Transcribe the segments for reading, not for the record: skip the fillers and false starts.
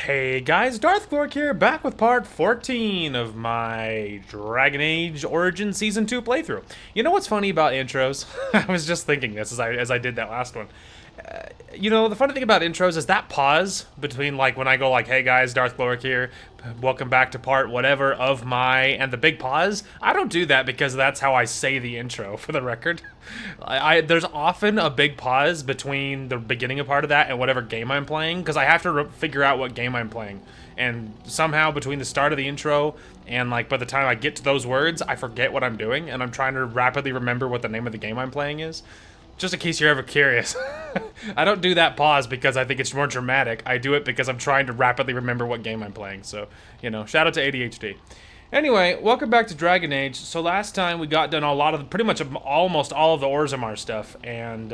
Hey guys, Darth Glork here, back with part 14 of my Dragon Age Origin Season 2 playthrough. You know what's funny about intros? I was just thinking this as I did that last one. You know, the funny thing about intros is that pause between, like, when I go like, hey guys, Darth Glork here, welcome back to part whatever of my, and the big pause. I don't do that because that's how I say the intro, for the record. There's often a big pause between the beginning of part of that and whatever game I'm playing, because I have to figure out what game I'm playing. And somehow between the start of the intro and, like, by the time I get to those words, I forget what I'm doing, and I'm trying to rapidly remember what the name of the game I'm playing is. Just in case you're ever curious. I don't do that pause because I think it's more dramatic. I do it because I'm trying to rapidly remember what game I'm playing. So, you know, shout out to ADHD. Anyway, welcome back to Dragon Age. So last time we got done a lot of, pretty much almost all of the Orzammar stuff. And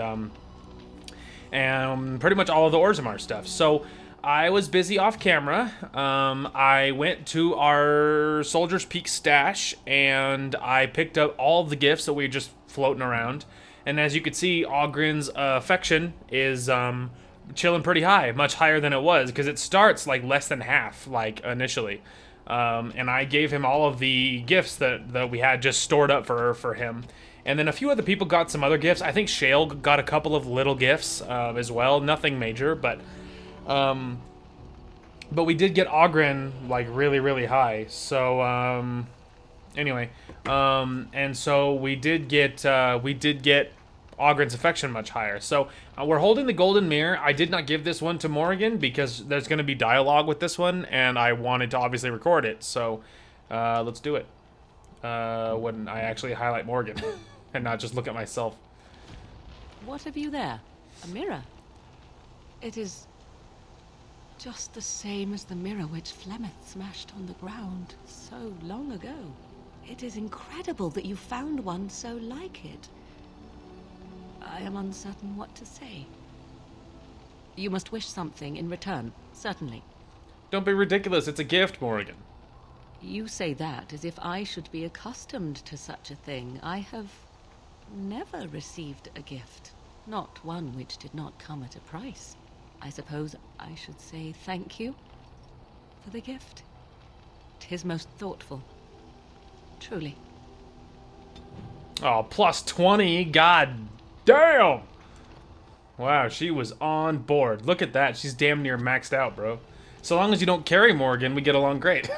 pretty much all of the Orzammar stuff. So I was busy off camera. I went to our Soldier's Peak stash and I picked up all of the gifts that we were just floating around. And as you can see, Ogren's affection is chilling pretty high, much higher than it was, because it starts like less than half, like initially. And I gave him all of the gifts that we had just stored up for him. And then a few other people got some other gifts. I think Shale got a couple of little gifts as well, nothing major, but we did get Ogren like really, really high. So anyway, and so we did get Ogren's affection much higher. So we're holding the golden mirror. I did not give this one to Morrigan because there's going to be dialogue with this one, and I wanted to obviously record it. So let's do it. When I actually highlight Morrigan and not just look at myself. What have you there? A mirror? It is just the same as the mirror which Flemeth smashed on the ground so long ago. It is incredible that you found one so like it. I am uncertain what to say. You must wish something in return, certainly. Don't be ridiculous, it's a gift, Morrigan. You say that as if I should be accustomed to such a thing. I have never received a gift, not one which did not come at a price. I suppose I should say thank you for the gift. 'Tis most thoughtful. Truly. Oh, plus 20, god damn! Wow, she was on board. Look at that, she's damn near maxed out, bro. So long as you don't carry Morgan, we get along great.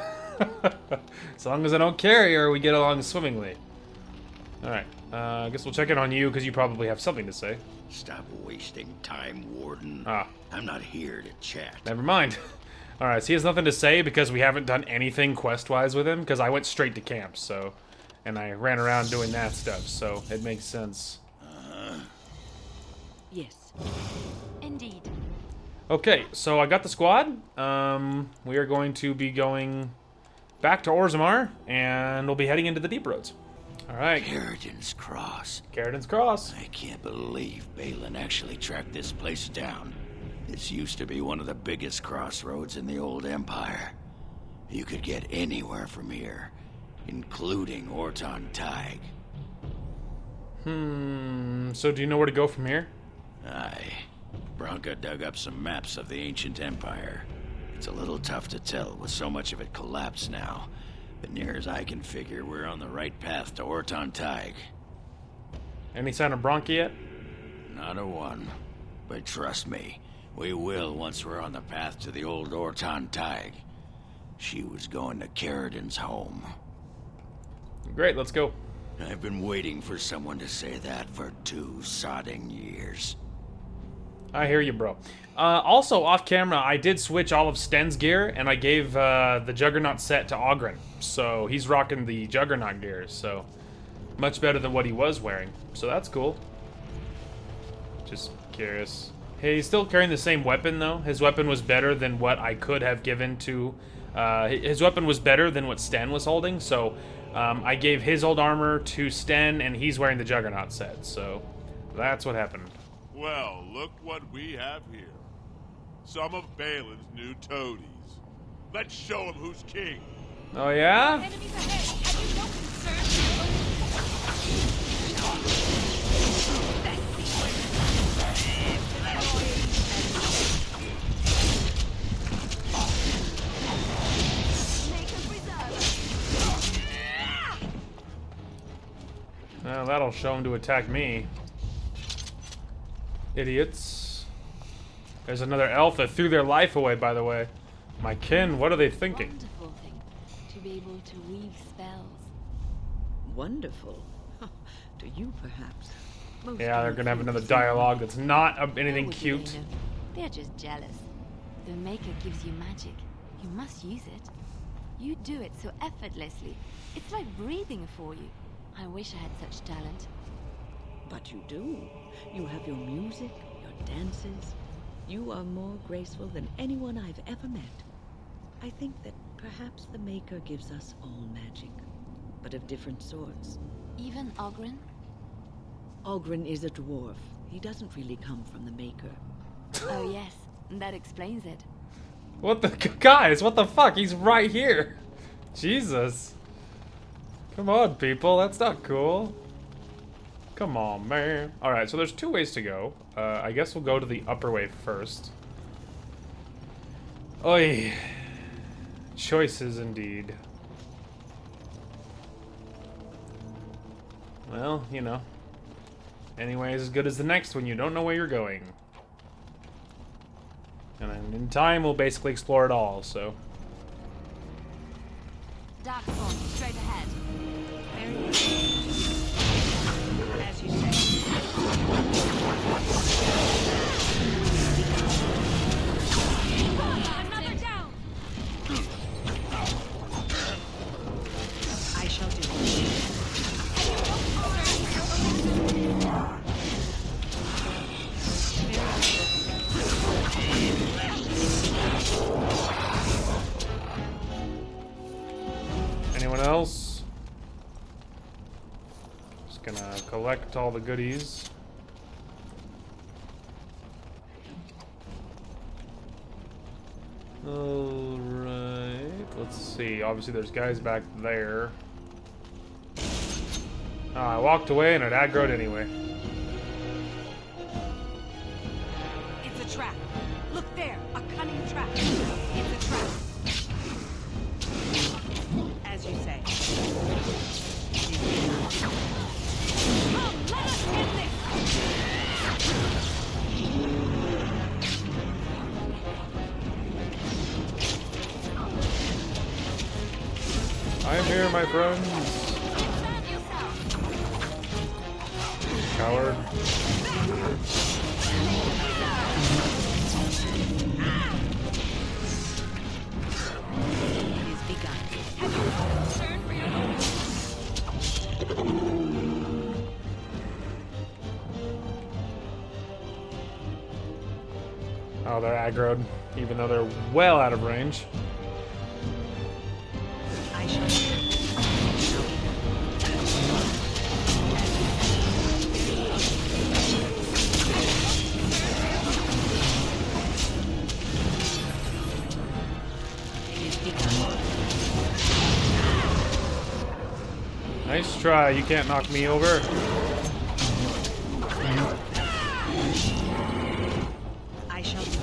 So long as I don't carry her, we get along swimmingly. Alright, I guess we'll check in on you, because you probably have something to say. Stop wasting time, Warden. Ah. I'm not here to chat. Never mind. Alright, so he has nothing to say because we haven't done anything quest-wise with him, because I went straight to camp, so... And I ran around doing that stuff, so it makes sense. Yes. Indeed. Okay, so I got the squad. We are going to be going back to Orzammar, and we'll be heading into the deep roads. Alright. Carridan's Cross. Carridan's Cross. I can't believe Balin actually tracked this place down. This used to be one of the biggest crossroads in the old Empire. You could get anywhere from here, including Orton Tig. So do you know where to go from here? Aye. Branka dug up some maps of the ancient empire. It's a little tough to tell with so much of it collapsed now, but near as I can figure, we're on the right path to Orton Tig. Any sign of Bronca yet? Not a one. But trust me, we will once we're on the path to the old Orton Tig. She was going to Carridan's home. Great, let's go. I've been waiting for someone to say that for 2 sodding years. I hear you, bro. Also, off camera, I did switch all of Sten's gear, and I gave the Juggernaut set to Ogren. So he's rocking the Juggernaut gear, so much better than what he was wearing. So that's cool. Just curious. Hey, he's still carrying the same weapon, though. His weapon was better than what I could have given to... his weapon was better than what Sten was holding, so I gave his old armor to Sten, and he's wearing the Juggernaut set, so that's what happened. Well, look what we have here. Some of Balin's new toadies. Let's show him who's king. Oh, yeah? Enemies ahead. Have you no concern? Well, that'll show them to attack me. Idiots. There's another elf that threw their life away, by the way. My kin, what are they thinking? Wonderful thing to be able to weave spells. Wonderful. To you, perhaps. Most Yeah, they're don't gonna have feel another the same dialogue way. that's not anything Would you, cute. Lena? They're just jealous. The Maker gives you magic. You must use it. You do it so effortlessly. It's like breathing for you. I wish I had such talent. But you do. You have your music, your dances. You are more graceful than anyone I've ever met. I think that perhaps the Maker gives us all magic, but of different sorts. Even Ogren? Ogren is a dwarf. He doesn't really come from the Maker. Oh yes, that explains it. What the guys? What the fuck? He's right here. Jesus. Come on, people. That's not cool. Come on, man. All right, so there's two ways to go. I guess we'll go to the upper way first. Oy. Choices indeed. Well, you know. Anyway, as good as the next one. You don't know where you're going. And then in time, we'll basically explore it all, so. Darkspawn, straight ahead. Very good. As you say. Another down! I shall do it. Anyone else? Just gonna collect all the goodies. Alright, let's see. Obviously there's guys back there. Oh, I walked away and it aggroed anyway. It's a trap. Look there, a cunning trap. It's a trap. As you say. Come, let us end this! I am here, my friends. Serve yourself! Coward. It is begun. Turn for your own. Oh, they're aggroed, even though they're well out of range. I shall do it. It is begun. Nice try. You can't knock me over. I shall do it.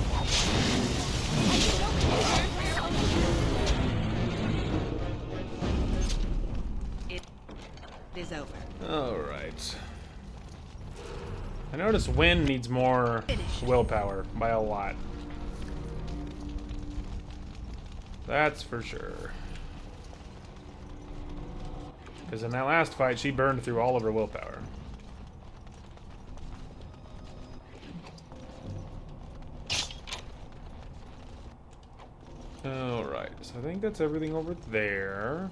It is over. All right. I noticed Wind needs more Finished. willpower by a lot. That's for sure. Because in that last fight, she burned through all of her willpower. Alright, so I think that's everything over there.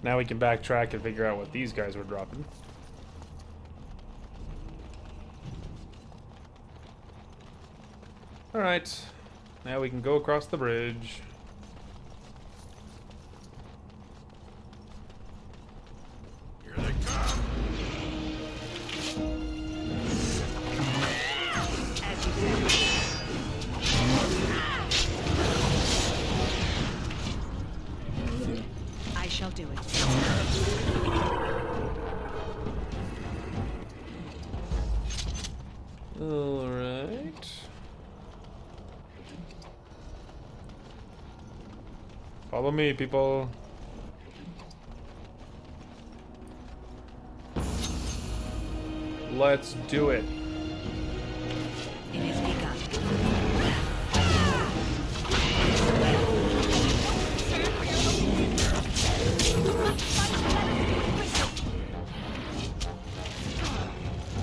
Now we can backtrack and figure out what these guys were dropping. Alright, now we can go across the bridge. Here they come! As you say. I shall do it. Alright. Follow me, people. Let's do it. It is begun.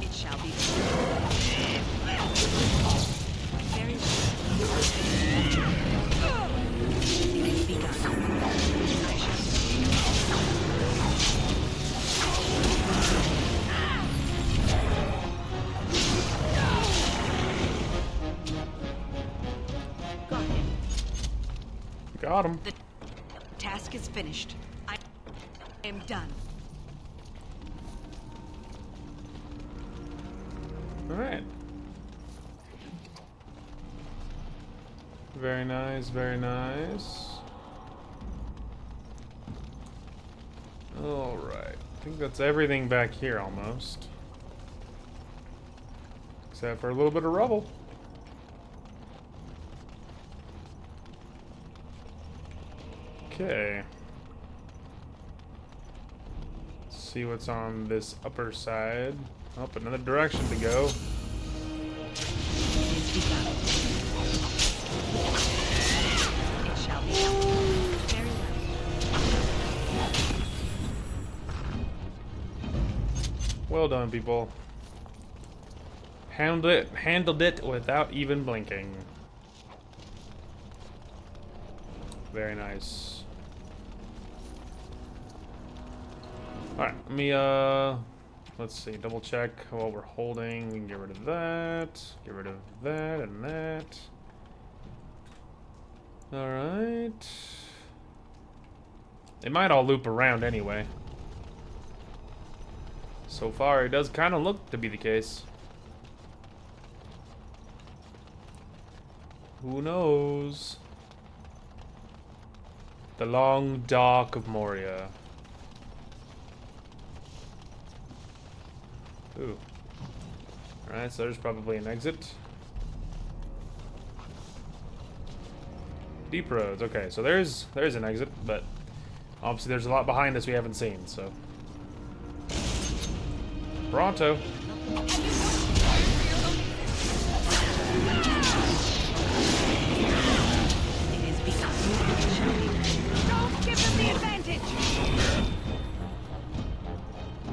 It shall be. Very well. It is begun. I shall. Got him. Got him. The task is finished. I am done. All right. Very nice, very nice. All right. I think that's everything back here almost. Except for a little bit of rubble. Okay. Let's see what's on this upper side. Oh, another direction to go. It is begun. It shall be done. Very well. Well done, people. Handled it without even blinking. Very nice. Alright, let me, let's see, double check what we're holding. We can get rid of that, and that. Alright. They might all loop around anyway. So far, it does kind of look to be the case. Who knows? The long dock of Moria. Ooh. Alright, so there's probably an exit. Deep roads. Okay, so there's an exit, but obviously there's a lot behind us we haven't seen, so. Pronto.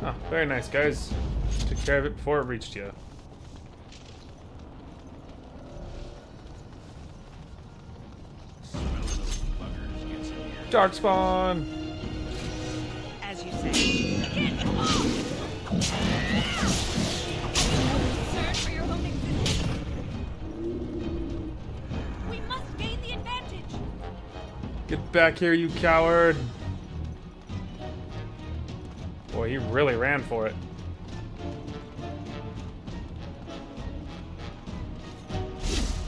Oh, very nice, guys. Took care of it before it reached you. Dark spawn! As you say. Get off! Concern for your own existence. We must gain the advantage. Get back here, you coward! Boy, he really ran for it.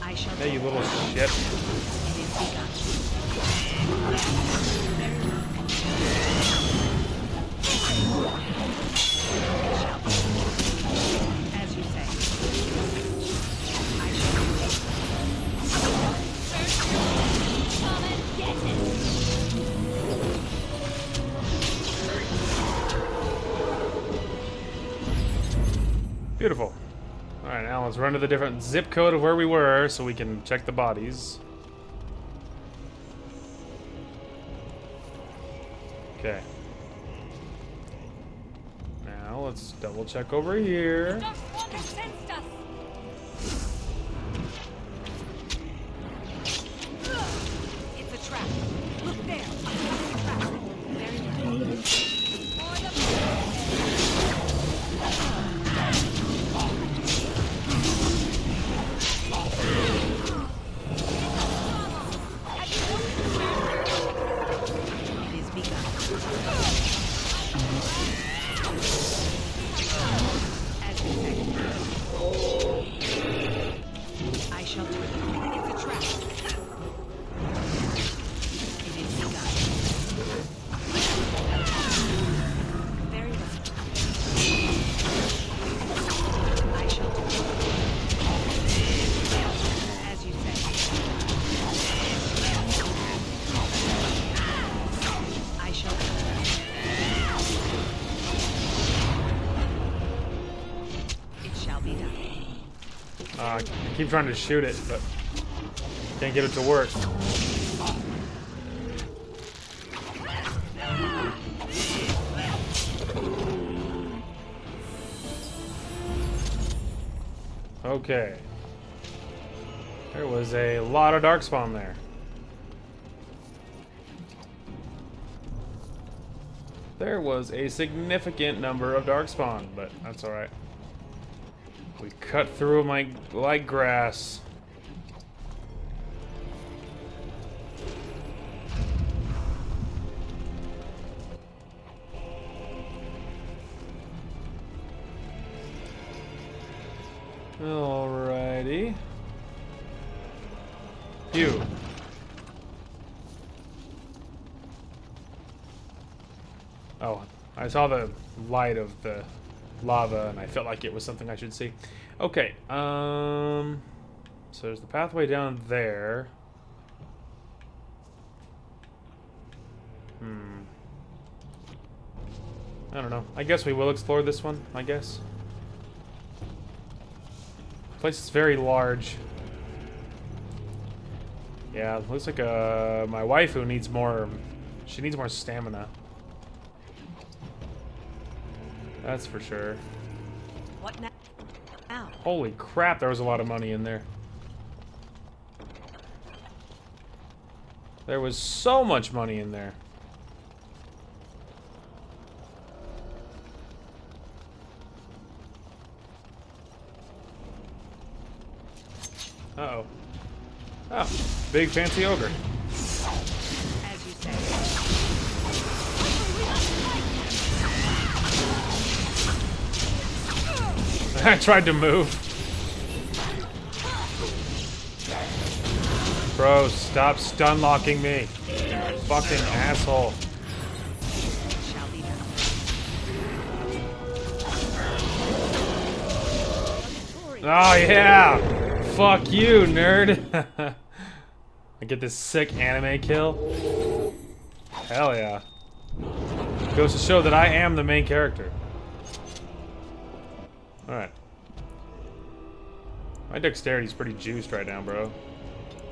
I shall. Hey, you little shit. It is begun. As you say. I shall. Come and get it. Beautiful. Alright, now let's run to the different zip code of where we were so we can check the bodies. Okay. Now let's double check over here. Darkspawn has sensed us. It's a trap. Look there. It's a trap. Very well. For the It is begun. As you say. I keep trying to shoot it, but can't get it to work. Okay. There was a lot of darkspawn there. There was a significant number of darkspawn, but that's alright. We cut through them like grass. Alrighty. Phew. Oh, I saw the light of the lava and I felt like it was something I should see. Okay, so there's the pathway down there. I don't know. I guess we will explore this one, I guess. The place is very large. Yeah, looks like my waifu needs more. She needs more stamina. That's for sure. What now? Holy crap, there was a lot of money in there. There was so much money in there. Uh-oh. Oh, big fancy ogre. As you say. I tried to move. Bro, stop stun locking me. Fucking asshole. Shall be done. Oh yeah! Fuck you, nerd! I get this sick anime kill. Hell yeah. Goes to show that I am the main character. Alright. My dexterity's pretty juiced right now, bro.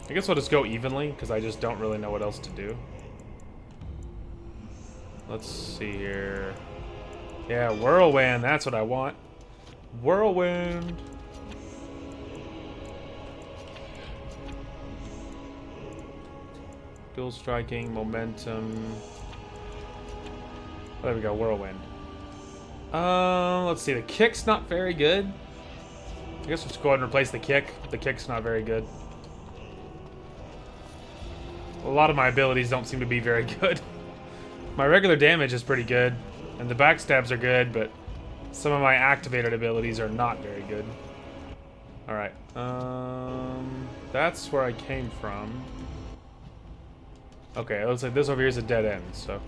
I guess we'll just go evenly, because I just don't really know what else to do. Let's see here. Yeah, whirlwind, that's what I want. Whirlwind! Dual striking, momentum. Oh, there we go, whirlwind. Let's see, the kick's not very good. I guess we'll just go ahead and replace the kick. The kick's not very good. A lot of my abilities don't seem to be very good. My regular damage is pretty good, and the backstabs are good, but some of my activated abilities are not very good. Alright, that's where I came from. Okay, it looks like this over here is a dead end, so.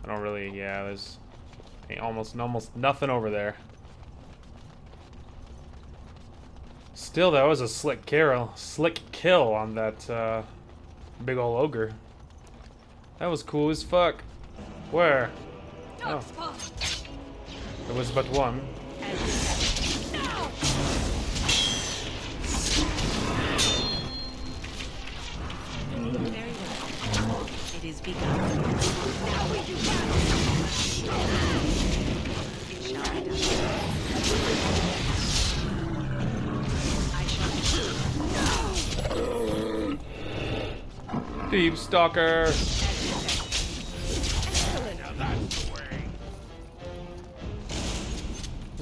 I don't really, yeah, there's almost nothing over there. Still, that was a slick kill on that big ol' ogre. That was cool as fuck. Where? Oh. There was but one. Very well. It is begun. Now we do it shall be done. Deep Stalker.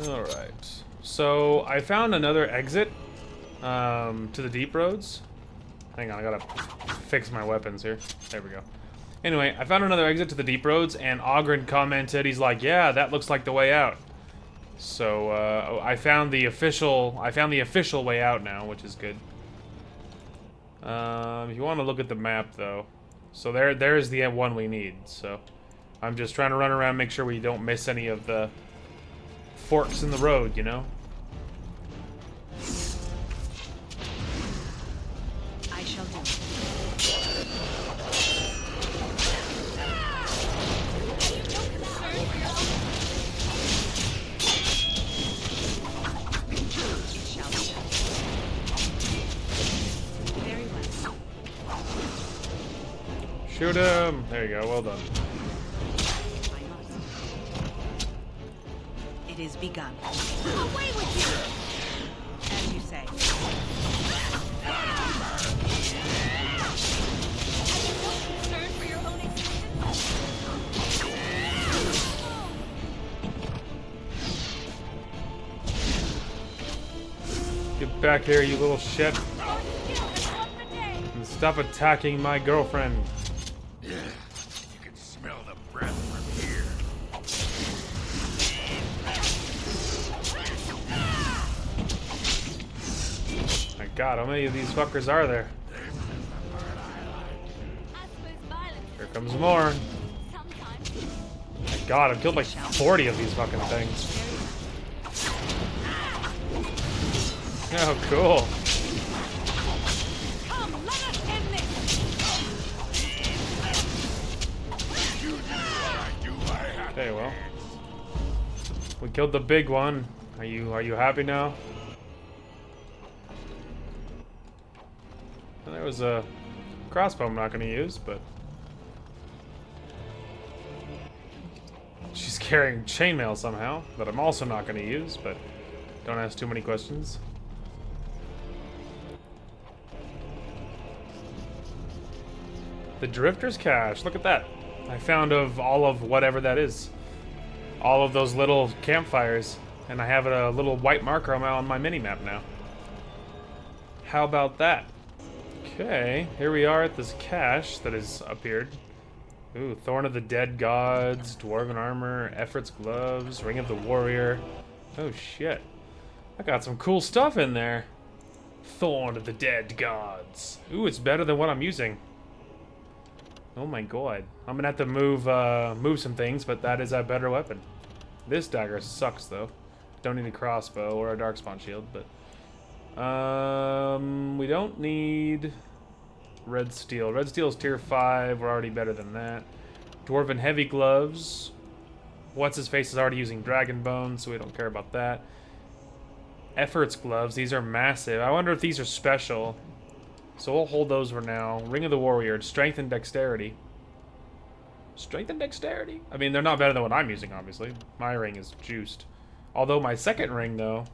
Alright. So I found another exit to the deep roads. Hang on, I gotta fix my weapons here. There we go. Anyway, I found another exit to the deep roads, and Ogren commented, he's like, yeah, that looks like the way out. So I found the official way out now, which is good. If you want to look at the map, though, so there's the one we need. So I'm just trying to run around, make sure we don't miss any of the forks in the road, you know. I shall do. Shoot him! There you go, well done. I must. It is begun. Away with you! As you say. Concern for your own existence? Get back here, you little shit. And stop attacking my girlfriend. Yeah, you can smell the breath from here. My god, how many of these fuckers are there? Here comes more. My god, I've killed like 40 of these fucking things. Oh, cool. Come, let us end this! Okay, well. We killed the big one. Are you happy now? And there was a crossbow I'm not gonna use, but she's carrying chainmail somehow, that I'm also not gonna use, but don't ask too many questions. The Drifter's Cache, look at that. I found of all of whatever that is. All of those little campfires. And I have a little white marker on my mini-map now. How about that? Okay, here we are at this cache that has appeared. Ooh, Thorn of the Dead Gods, Dwarven Armor, Effort's Gloves, Ring of the Warrior. Oh shit. I got some cool stuff in there. Thorn of the Dead Gods. Ooh, it's better than what I'm using. Oh my god. I'm gonna have to move some things, but that is a better weapon. This dagger sucks though. Don't need a crossbow or a darkspawn shield, but we don't need red steel. Red steel is tier 5. We're already better than that. Dwarven heavy gloves. What's his face is already using dragon bone, so we don't care about that. Effort's gloves. These are massive. I wonder if these are special. So we'll hold those for now. Ring of the Warrior, strength and dexterity. Strength and dexterity? I mean, they're not better than what I'm using, obviously. My ring is juiced. Although my second ring, though,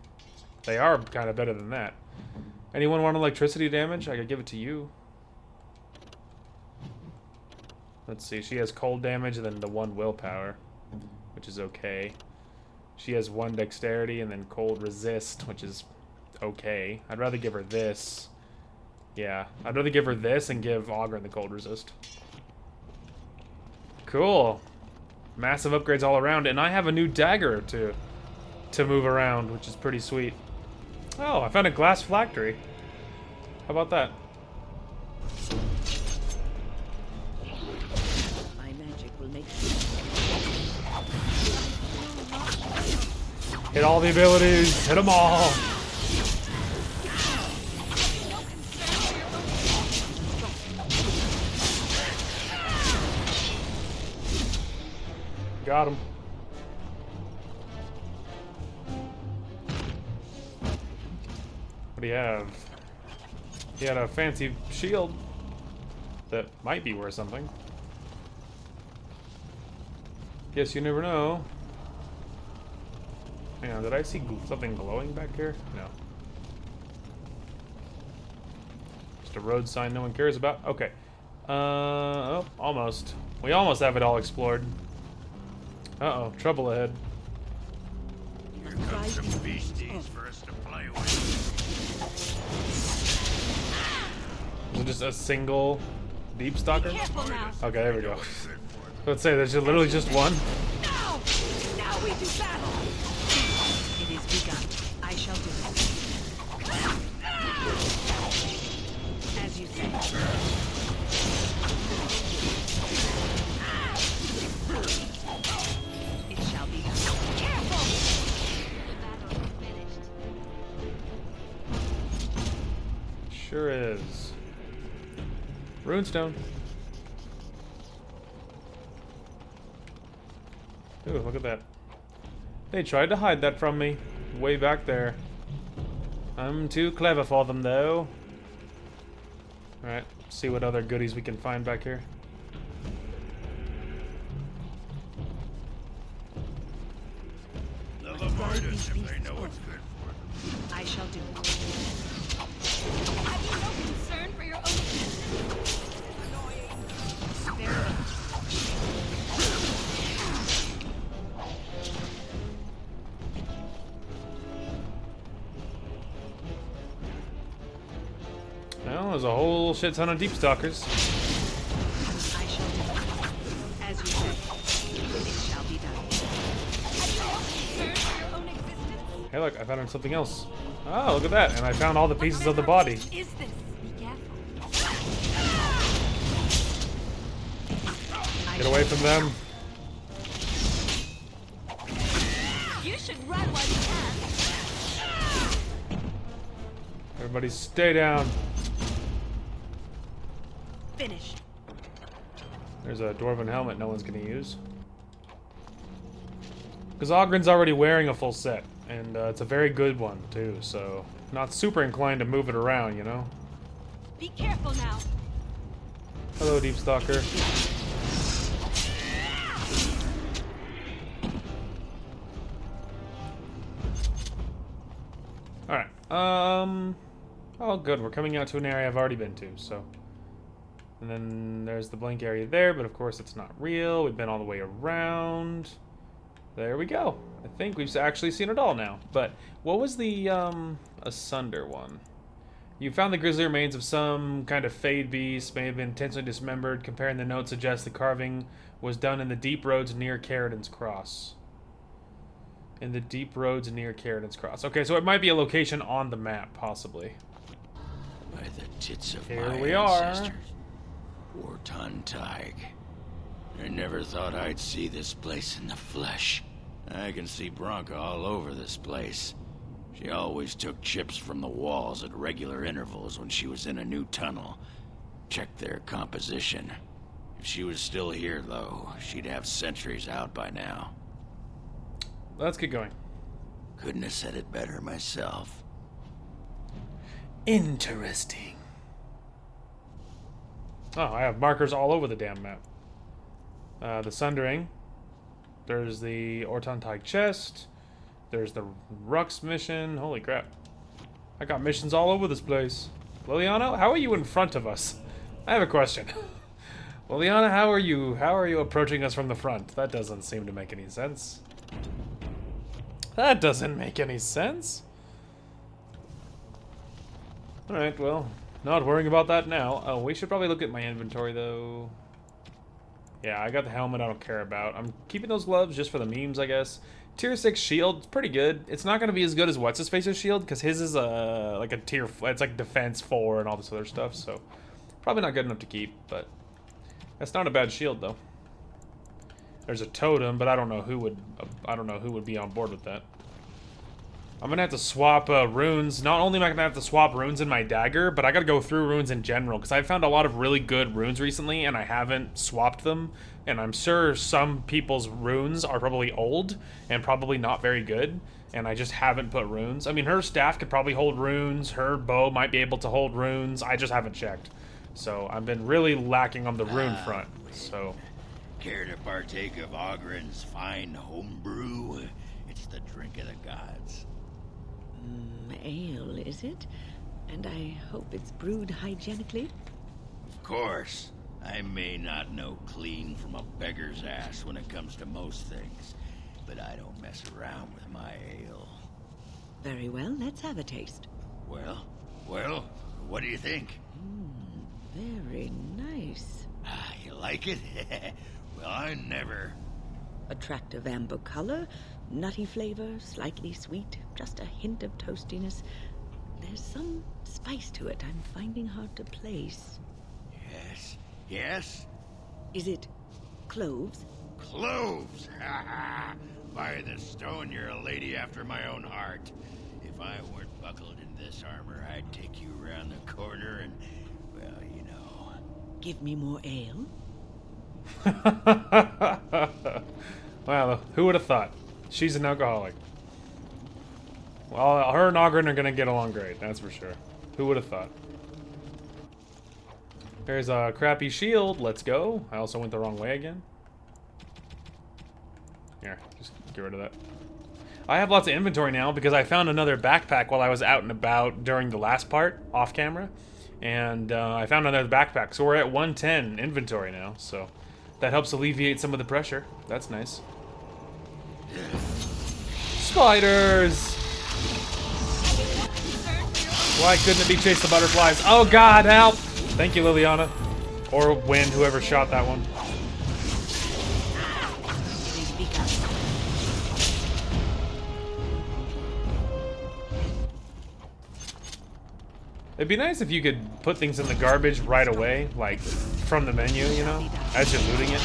they are kind of better than that. Anyone want electricity damage? I could give it to you. Let's see, she has cold damage and then the 1 willpower, which is okay. She has 1 dexterity and then cold resist, which is okay. I'd rather give her this. Yeah, I'd rather give her this and give Ogren the cold resist. Cool. Massive upgrades all around, and I have a new dagger to move around, which is pretty sweet. Oh, I found a glass phylactery. How about that? My magic will make Hit all the abilities, hit them all. Got him. What do you have? He had a fancy shield that might be worth something. Guess you never know. Hang on, did I see something glowing back here? No. Just a road sign no one cares about? Okay. Oh, almost. We almost have it all explored. Uh-oh, trouble ahead. Here comes some beasties for us to play with. Is it just a single deep stalker? Careful now. Okay, there we go. Let's say there's literally just one. Now! Now we do battle! It is begun. I shall do it. As you say. It shall be done. Careful! The battle is finished. Sure is. Runestone. Ooh, look at that. They tried to hide that from me. Way back there. I'm too clever for them, though. Alright, see what other goodies we can find back here. know what's good for them. I shall do it. Have you no concern for your own existence? Very well. Well, there's a whole shit ton of deep stalkers. I shall do it. As you say, it shall be done. Concern for your own existence? Hey, look, I found something else. Oh, look at that. And I found all the pieces of the body. Is this? Be careful. Get away from them. You should run while you can. Everybody stay down. Finished. There's a dwarven helmet no one's gonna use. Because Ogren's already wearing a full set. And it's a very good one, too, so... Not super inclined to move it around, you know? Be careful now. Hello, Deep Stalker. Alright, oh, good, we're coming out to an area I've already been to, so... And then there's the blank area there, but of course it's not real. We've been all the way around. There we go. I think we've actually seen it all now. But what was the Asunder one? You found the grisly remains of some kind of fade beast, may have been intentionally dismembered. Comparing the notes suggests the carving was done in the deep roads near Carradon's Cross. In the deep roads near Carradon's Cross. Okay, so it might be a location on the map, possibly. By the tits of Here my we are. ancestors. Warton Tig. I never thought I'd see this place in the flesh. I can see Bronca all over this place. She always took chips from the walls at regular intervals when she was in a new tunnel. Check their composition. If she was still here, though, she'd have sentries out by now. Let's get going. Couldn't have said it better myself. Interesting. Oh, I have markers all over the damn map. The Sundering. There's the Ortontig chest. There's the Rux mission. Holy crap. I got missions all over this place. Liliana, how are you in front of us? I have a question. Liliana, how are you approaching us from the front? That doesn't seem to make any sense. That doesn't make any sense. Alright, well, not worrying about that now. Oh, we should probably look at my inventory, though. Yeah, I got the helmet I don't care about. I'm keeping those gloves just for the memes, I guess. Tier 6 shield, it's pretty good. It's not going to be as good as What's-His-Face's shield, because his is like a tier... It's like defense 4 and all this other stuff, so... Probably not good enough to keep, but... That's not a bad shield, though. There's a totem, but I don't know who would be on board with that. I'm gonna have to swap runes. Not only am I gonna have to swap runes in my dagger, but I gotta go through runes in general, because I've found a lot of really good runes recently, and I haven't swapped them. And I'm sure some people's runes are probably old, and probably not very good, and I just haven't put runes. I mean, her staff could probably hold runes, her bow might be able to hold runes, I just haven't checked. So, I've been really lacking on the rune front, so... Care to partake of Ogren's fine homebrew? It's the drink of the gods. Ale, is it? And I hope it's brewed hygienically? Of course. I may not know clean from a beggar's ass when it comes to most things, but I don't mess around with my ale. Very well, let's have a taste. Well, what do you think? Very nice. Ah, you like it? Well, I never... Attractive amber color, nutty flavor, slightly sweet, just a hint of toastiness. There's some spice to it I'm finding hard to place. Yes? Is it cloves? Cloves! Ha ha! By the stone, you're a lady after my own heart. If I weren't buckled in this armor, I'd take you around the corner and, well, you know. Give me more ale? Wow, who would have thought? She's an alcoholic. Well, her and Ogren are gonna get along great, that's for sure. Who would have thought? There's a crappy shield, let's go. I also went the wrong way again. Here, just get rid of that. I have lots of inventory now because I found another backpack while I was out and about during the last part, off camera. And I found another backpack, so we're at 110 inventory now, so that helps alleviate some of the pressure. That's nice. Spiders! Why couldn't it be chase the butterflies? Oh god, help! Thank you, Liliana. Or Wind, whoever shot that one. It'd be nice if you could put things in the garbage right away, like from the menu, you know, as you're looting it.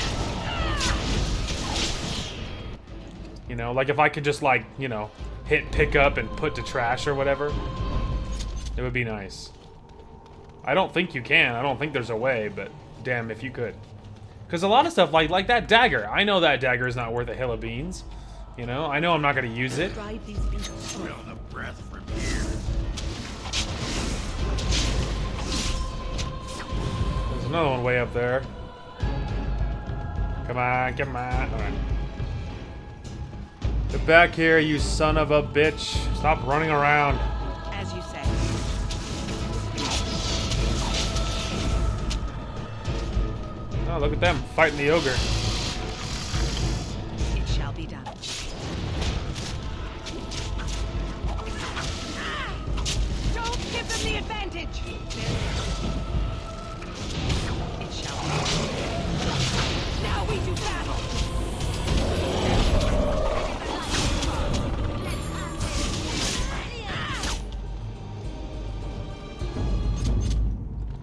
You know, like if I could just like, you know, hit pick up and put to trash or whatever. It would be nice. I don't think you can. I don't think there's a way, but damn if you could. Because a lot of stuff, like that dagger, I know that dagger is not worth a hill of beans. You know, I know I'm not going to use it. Smell the breath from here. There's another one way up there. Come on, come on. All right. Get back here, you son of a bitch. Stop running around. As you say. Oh, look at them, fighting the ogre. It shall be done. Don't give them the advantage! It shall be done. Now we do battle!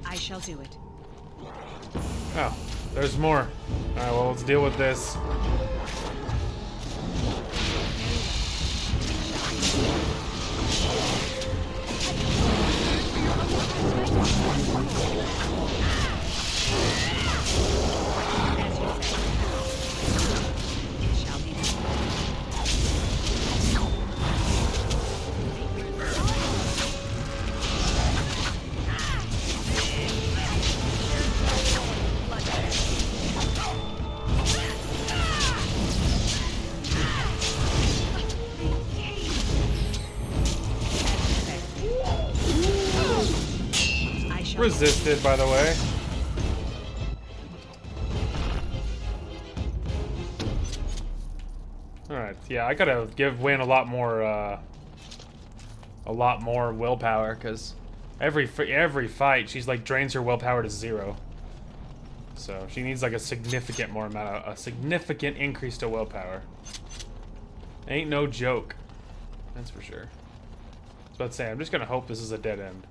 I shall do it. Oh, there's more. Alright, well, let's deal with this. As you say. It shall be done. I shall Resisted, by the way. Alright, yeah, I gotta give Win a lot more willpower, because every fight, she's like drains her willpower to 0. So she needs like a significant increase to willpower. Ain't no joke. That's for sure. I was about to say, I'm just gonna hope this is a dead end.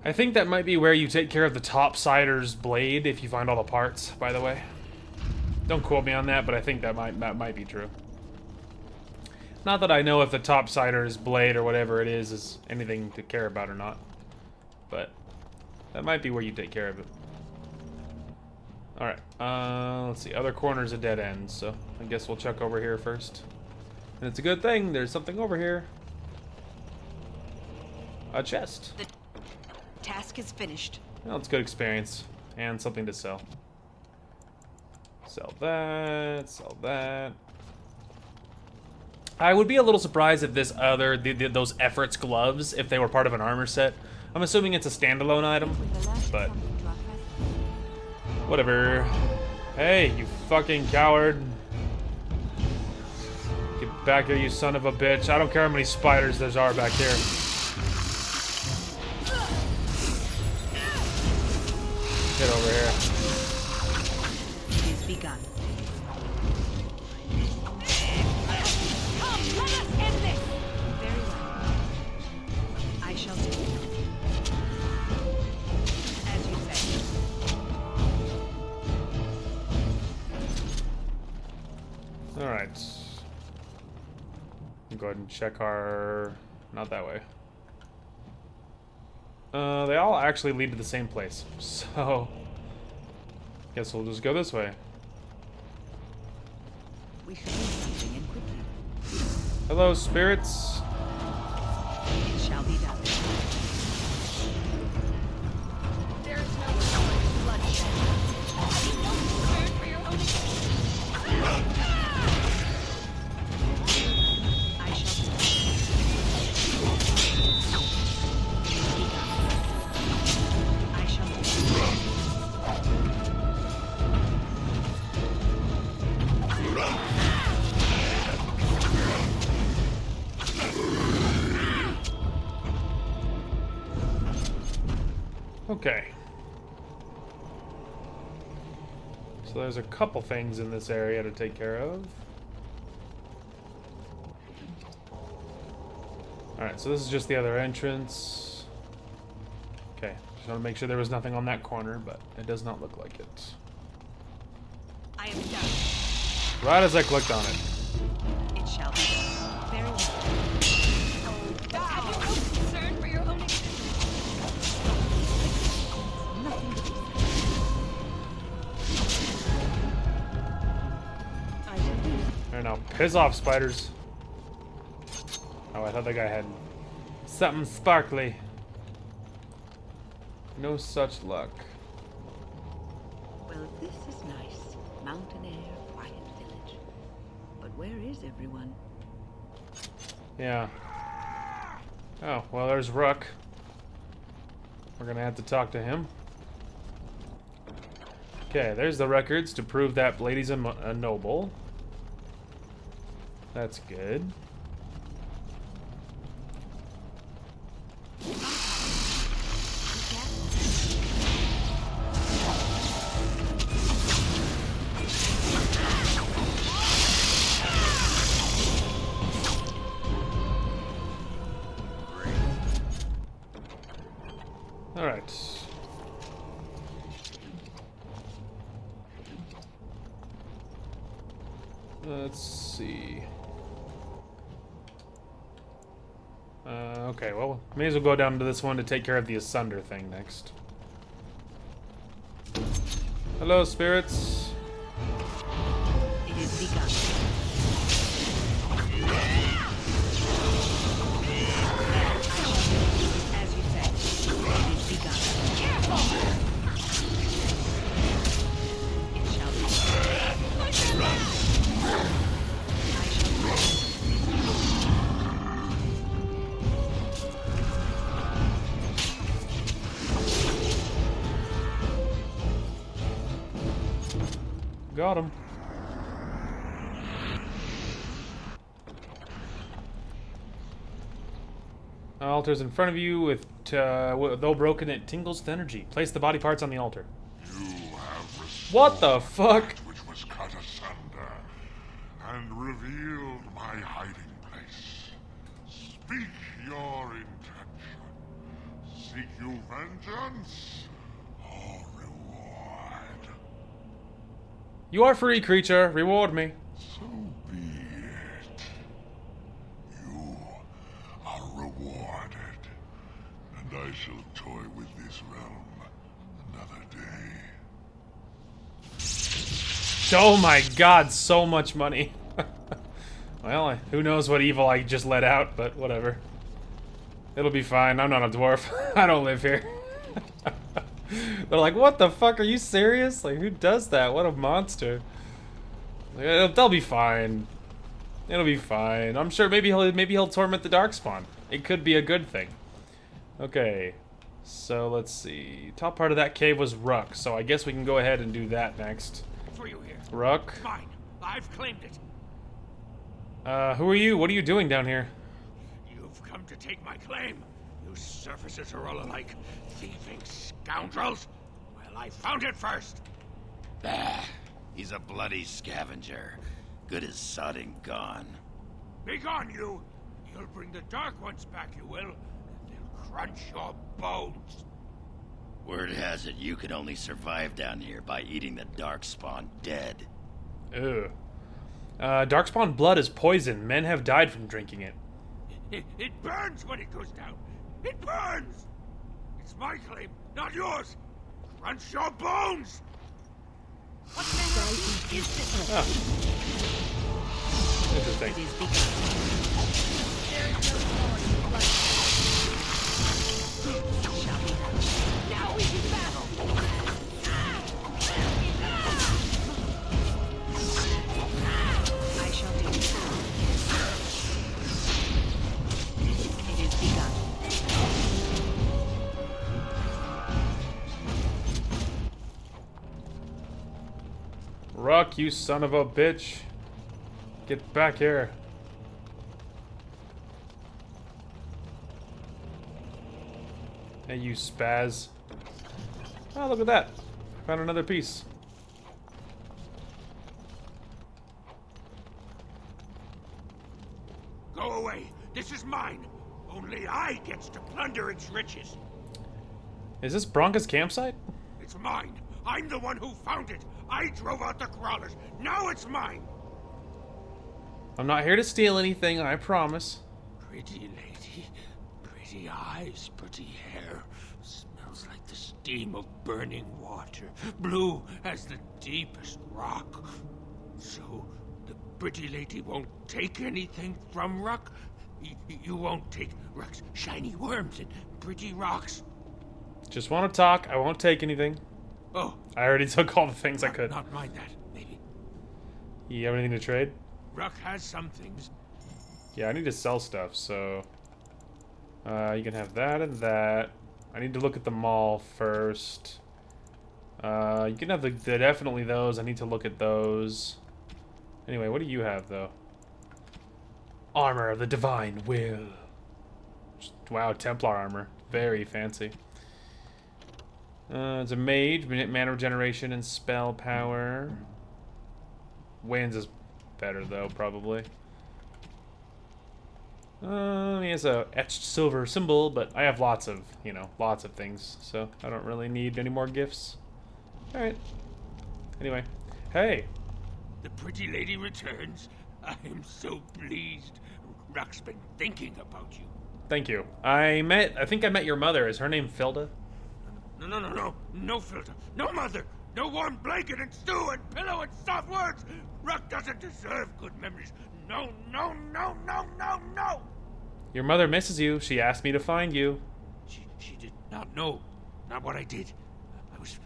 I think that might be where you take care of the Topsider's blade if you find all the parts, by the way. Don't quote me on that, but I think that might be true. Not that I know if the Topsider's blade or whatever it is anything to care about or not. But that might be where you take care of it. Alright, let's see. Other corner's a dead end, so I guess we'll check over here first. And it's a good thing, there's something over here. A chest. The task is finished. Well, it's good experience. And something to sell. Sell that, sell that. I would be a little surprised if this those Efforts gloves, if they were part of an armor set. I'm assuming it's a standalone item, but whatever. Hey, you fucking coward. Get back here, you son of a bitch. I don't care how many spiders there are back here. Get over here. It is begun. Come, let us end this! Very well. I shall do it. As you say. Alright. Go ahead and check our... Not that way. They all actually lead to the same place. So... Guess we'll just go this way. We should do something and quickly. Hello, spirits. It shall be done. There's no bloodshed. I shall do. I shall do. Okay. So there's a couple things in this area to take care of. Alright, so this is just the other entrance. Okay, just want to make sure there was nothing on that corner, but it does not look like it. I am done. Right as I clicked on it. It shall be done. Very well. Have you no concern for your own existence? Nothing to be said. I shall do so. There now. Piss off, spiders. Oh, I thought that guy had something sparkly. No such luck. Well, this is nice. Mountain air, quiet village. But where is everyone? Yeah. Oh, well, there's Rook. We're gonna have to talk to him. Okay, there's the records to prove that lady's a noble. That's good. All right. Let's see. Okay, well, may as well go down to this one to take care of the Asunder thing next. Hello, spirits. It is begun. As you say, it is begun. It shall be done. I shall Got him. Altar's in front of you with, though broken, it tingles with energy. Place the body parts on the altar. You have restored What the fuck? that which was cut asunder, and revealed my hiding place. Speak your intention. Seek you vengeance or reward? You are free, creature. Reward me. So be it. You are rewarded, and I shall toy with this realm another day. Oh my god, so much money. Well, who knows what evil I just let out, but whatever. It'll be fine. I'm not a dwarf. I don't live here. They're like, what the fuck? Are you serious? Like, who does that? What a monster. They'll be fine. It'll be fine. I'm sure maybe he'll torment the Darkspawn. It could be a good thing. Okay. So let's see. Top part of that cave was Ruck, so I guess we can go ahead and do that next. For you here. Ruck. Mine. I've claimed it. Who are you? What are you doing down here? You've come to take my claim. You surfacers are all alike. Thieving scoundrels. Well, I found it first. Bah, he's a bloody scavenger. Good as sodding gone. Begone, you. You'll bring the Dark Ones back, you will. And they'll crunch your bones. Word has it you could only survive down here by eating the Darkspawn dead. Ugh. Darkspawn blood is poison. Men have died from drinking it. It burns when it goes down. It burns. It's my claim, not yours. Crunch your bones. What manner of beast is this? Ah. It Interesting. is begun. There is no glory in blood. It shall be done. Now we do battle. duck, you son of a bitch. Get back here. Hey, you spaz. Oh, look at that. Found another piece. Go away. This is mine. Only I gets to plunder its riches. Is this Bronca's campsite? It's mine. I'm the one who found it. I drove out the crawlers. Now it's mine. I'm not here to steal anything, I promise. Pretty lady. Pretty eyes, pretty hair. Smells like the steam of burning water. Blue as the deepest rock. So, the pretty lady won't take anything from Ruck? You won't take Ruck's shiny worms and pretty rocks? Just want to talk. I won't take anything. Oh. I already took all the things I could. Not mind that, maybe. You have anything to trade? Ruck has some things. Yeah, I need to sell stuff, so... you can have that and that. I need to look at the mall first. You can have the definitely those. I need to look at those. Anyway, what do you have, though? Armor of the Divine Will. Wow, Templar armor. Very fancy. It's a mage, mana regeneration and spell power. Winds is better, though, probably. He has a etched silver symbol, but I have lots of, lots of things, so I don't really need any more gifts. Alright. Anyway. Hey! The pretty lady returns. I am so pleased. Ruck's been thinking about you. Thank you. I think I met your mother. Is her name Filda? No filter. No mother. No warm blanket and stew and pillow and soft words. Ruck doesn't deserve good memories. No. Your mother misses you. She asked me to find you. She did not know. Not what I did. I was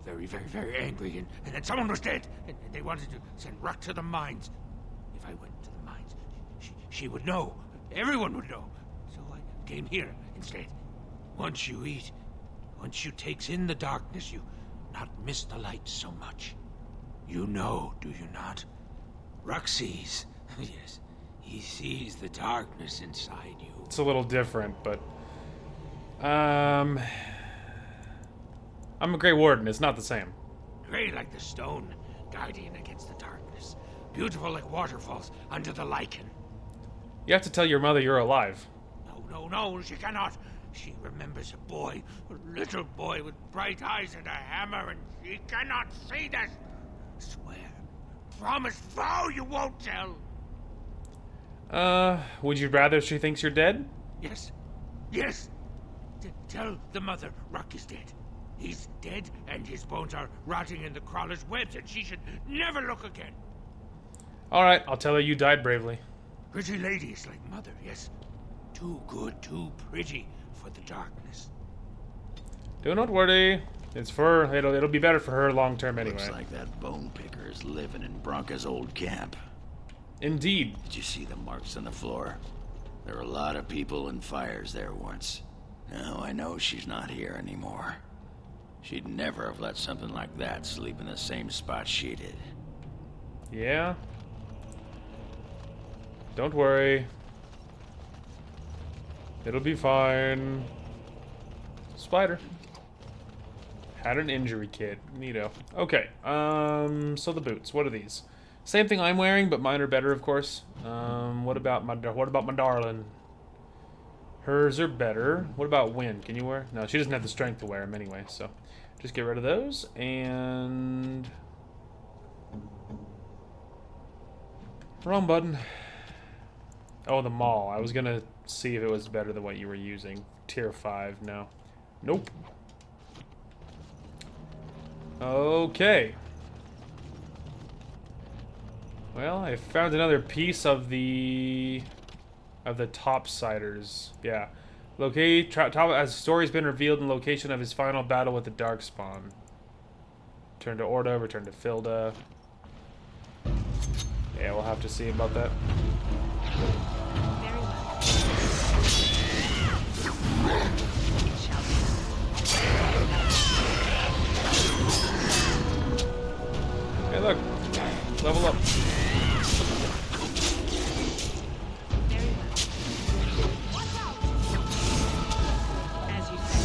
very angry, and then someone was dead, and they wanted to send Ruck to the mines. If I went to the mines, she would know. Everyone would know. So I came here instead. Once you eat, once you takes in the darkness, you not miss the light so much. You know, do you not? Ruck sees. Yes, he sees the darkness inside you. It's a little different, but... I'm a Grey Warden. It's not the same. Grey like the stone, guardian against the darkness. Beautiful like waterfalls under the lichen. You have to tell your mother you're alive. No, she cannot. She remembers a boy, a little boy with bright eyes and a hammer, and she cannot see this. Swear, promise, vow you won't tell. Would you rather she thinks you're dead? Yes. Tell the mother Ruck is dead. He's dead, and his bones are rotting in the crawler's webs, and she should never look again. Alright, I'll tell her you died bravely. Pretty lady is like mother, yes. Too good, too pretty for the darkness. Do not worry. It'll be better for her long term anyway. Looks like that bone picker is living in Bronca's old camp. Indeed. Did you see the marks on the floor? There were a lot of people and fires there once. Now I know she's not here anymore. She'd never have let something like that sleep in the same spot she did. Yeah? Don't worry. It'll be fine. Spider. Had an injury kit. Neato. Okay. So the boots. What are these? Same thing I'm wearing, but mine are better, of course. What about my darling? Hers are better. What about Wynn? Can you wear? No, she doesn't have the strength to wear them anyway, so just get rid of those. And wrong button. Oh, the mall. I was gonna see if it was better than what you were using. Tier 5, no. Nope. Okay. Well, I found another piece of the topsiders. Yeah. Locate as story's been revealed in location of his final battle with the Darkspawn. Return to Orda, return to Filda. Yeah, we'll have to see about that. Very well. It shall be. Hey, look. Level up. Very well. Watch out! As you say.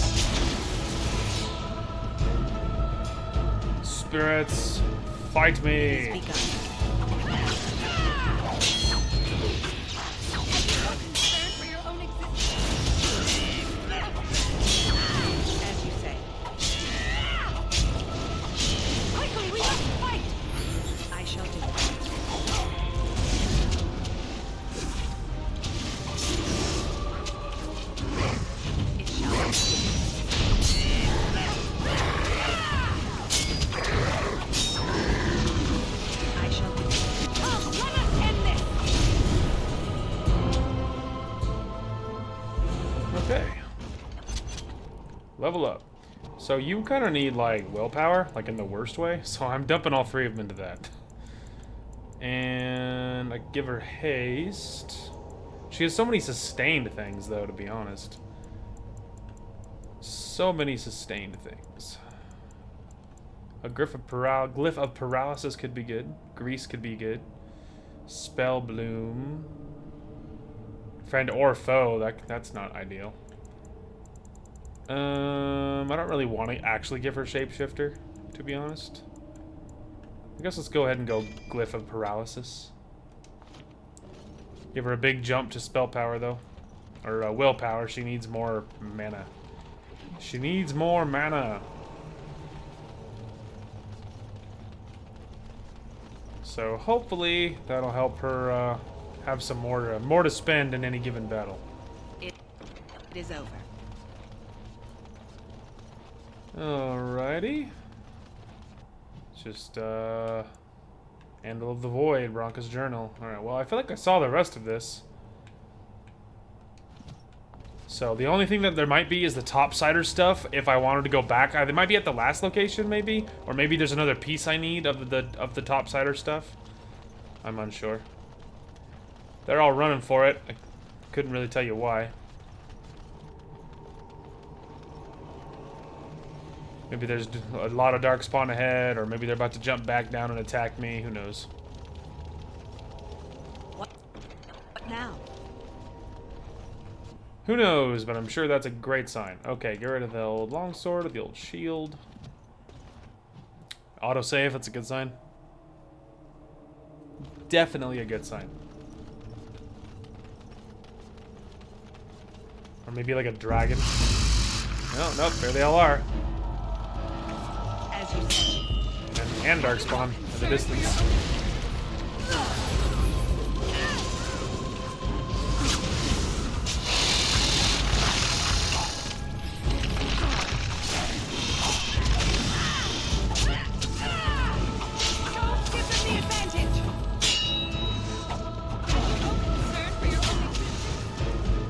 Spirits, fight me. It has begun. As you say. Quickly, we must fight! I shall do it. It shall be. I shall do it. Come, let us end this! Okay. Level up. So you kind of need, like, willpower, like in the worst way. So I'm dumping all three of them into that. And I give her haste. She has so many sustained things, though, to be honest. So many sustained things. A glyph of paralysis could be good. Grease could be good. Spell bloom. Friend or foe, that's not ideal. I don't really want to actually give her shapeshifter, to be honest. I guess let's go ahead and go glyph of paralysis. Give her a big jump to spell power, though. Or willpower. She needs more mana. She needs more mana. So hopefully that'll help her have some more to spend in any given battle. It is over. Alrighty. Just Anvil of the Void, Bronca's Journal. Alright, well I feel like I saw the rest of this. So the only thing that there might be is the topsider stuff if I wanted to go back. They might be at the last location maybe, or maybe there's another piece I need of the topsider stuff. I'm unsure. They're all running for it. I couldn't really tell you why. Maybe there's a lot of darkspawn ahead, or maybe they're about to jump back down and attack me. Who knows? What now? Who knows, but I'm sure that's a great sign. Okay, get rid of the old longsword or the old shield. Autosave, that's a good sign. Definitely a good sign. Or maybe like a dragon. No, nope, there they all are. As you say. And darkspawn in the distance.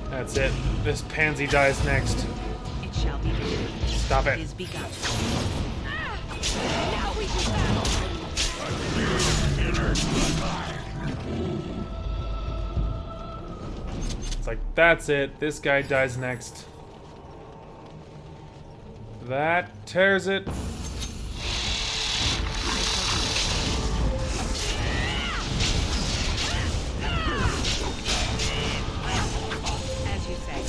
That's it. This pansy dies next. It shall be. Stop it. It is begun. Now we do battle. It's like, that's it. This guy dies next. That tears it. As you say.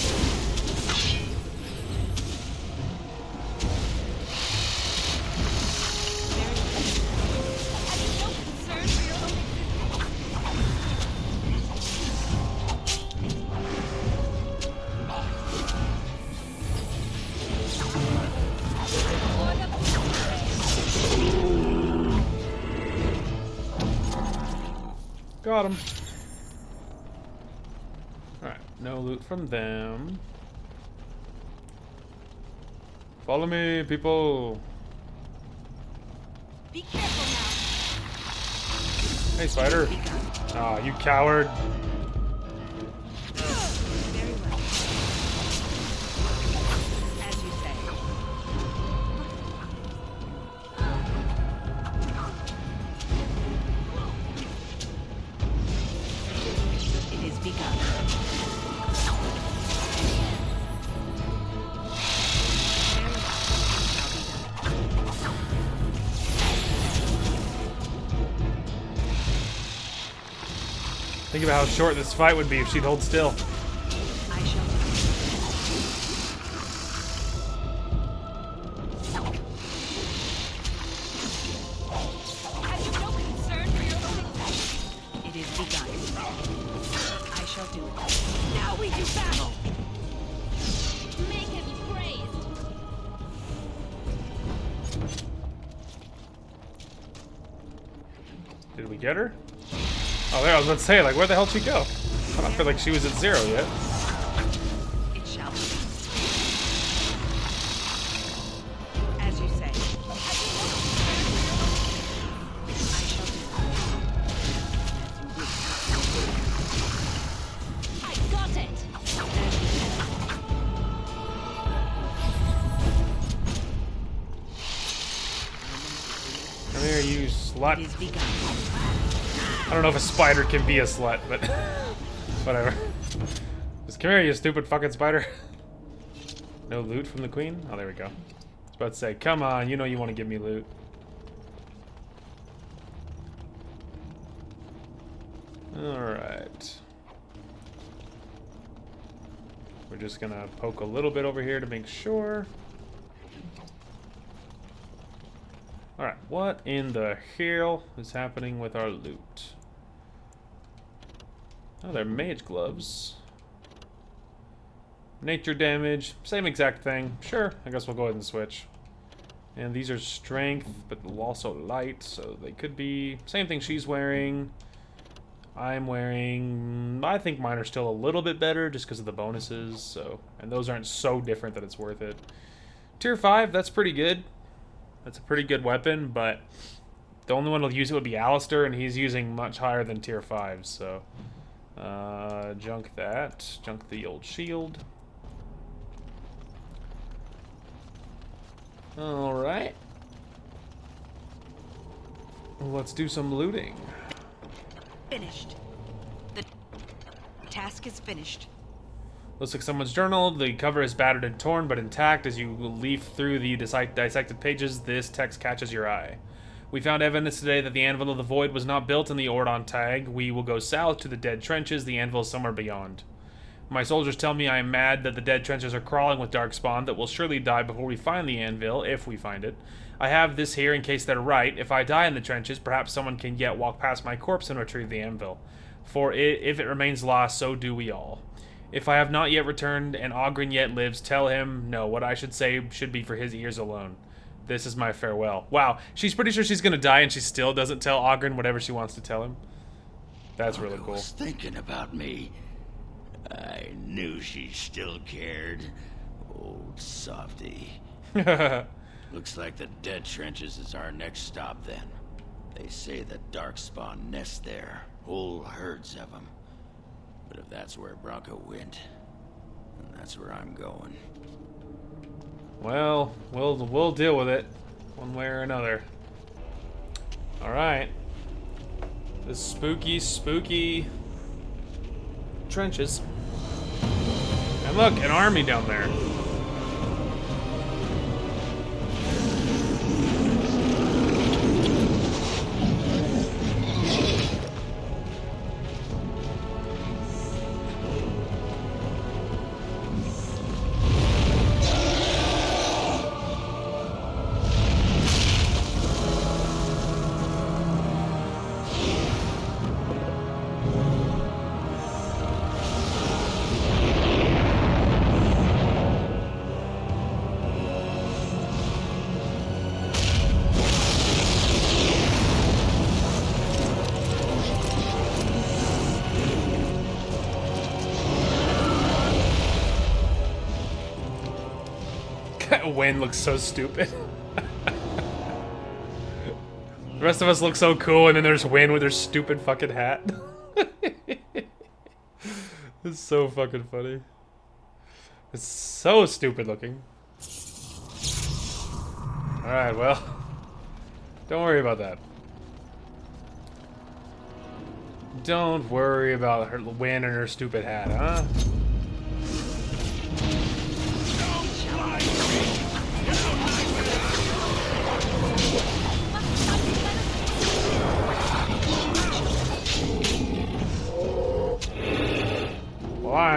Got him. Alright, no loot from them. Follow me, people. Be careful now. Hey, spider. Aw, you coward. Very well. As you say. It is begun. Think about how short this fight would be if she'd hold still. I shall do Have you no concern for your little pet? it. It is begun. I shall do it. Now we do battle! Make him praised! Did we get her? Oh, there, I was about to say, like, where the hell did she go? I don't feel like she was at 0 yet. It shall be. As you say. I shall do it. I got it! Come here, you It slut. is begun. I don't know if a spider can be a slut, but whatever. Just come here, you stupid fucking spider. No loot from the queen? Oh, there we go. I was about to say, come on, you know you want to give me loot. Alright. We're just gonna poke a little bit over here to make sure. Alright, what in the hell is happening with our loot? Oh, they're mage gloves. Nature damage, same exact thing. Sure, I guess we'll go ahead and switch. And these are strength, but also light, so they could be same thing she's wearing. I'm wearing, I think mine are still a little bit better just because of the bonuses, so, and those aren't so different that it's worth it. Tier 5, that's pretty good. That's a pretty good weapon, but the only one who'll use it would be Alistair, and he's using much higher than tier 5, so junk that. Junk the old shield. Alright. Let's do some looting. Finished. The task is finished. Looks like someone's journal. The cover is battered and torn, but intact. As you leaf through the dissected pages, this text catches your eye. We found evidence today that the Anvil of the Void was not built in the Ordon tag. We will go south to the Dead Trenches. The Anvil is somewhere beyond. My soldiers tell me I am mad that the Dead Trenches are crawling with Darkspawn that will surely die before we find the Anvil, if we find it. I have this here in case they're right. If I die in the trenches, perhaps someone can yet walk past my corpse and retrieve the Anvil. For if it remains lost, so do we all. If I have not yet returned and Ogren yet lives, tell him, no, what I should say should be for his ears alone. This is my farewell. Wow, she's pretty sure she's gonna die and she still doesn't tell Ogren whatever she wants to tell him. That's really cool. Was thinking about me. I knew she still cared. Old softy. Looks like the Dead Trenches is our next stop then. They say that Darkspawn nest there. Whole herds of them. But if that's where Bronco went, then that's where I'm going. Well, we'll deal with it one way or another. All right. This spooky trenches. And look, an army down there. Wayne looks so stupid. The rest of us look so cool, and then there's Wayne with her stupid fucking hat. It's so fucking funny. It's so stupid looking. Alright, well. Don't worry about that. Don't worry about her Wayne and her stupid hat, huh?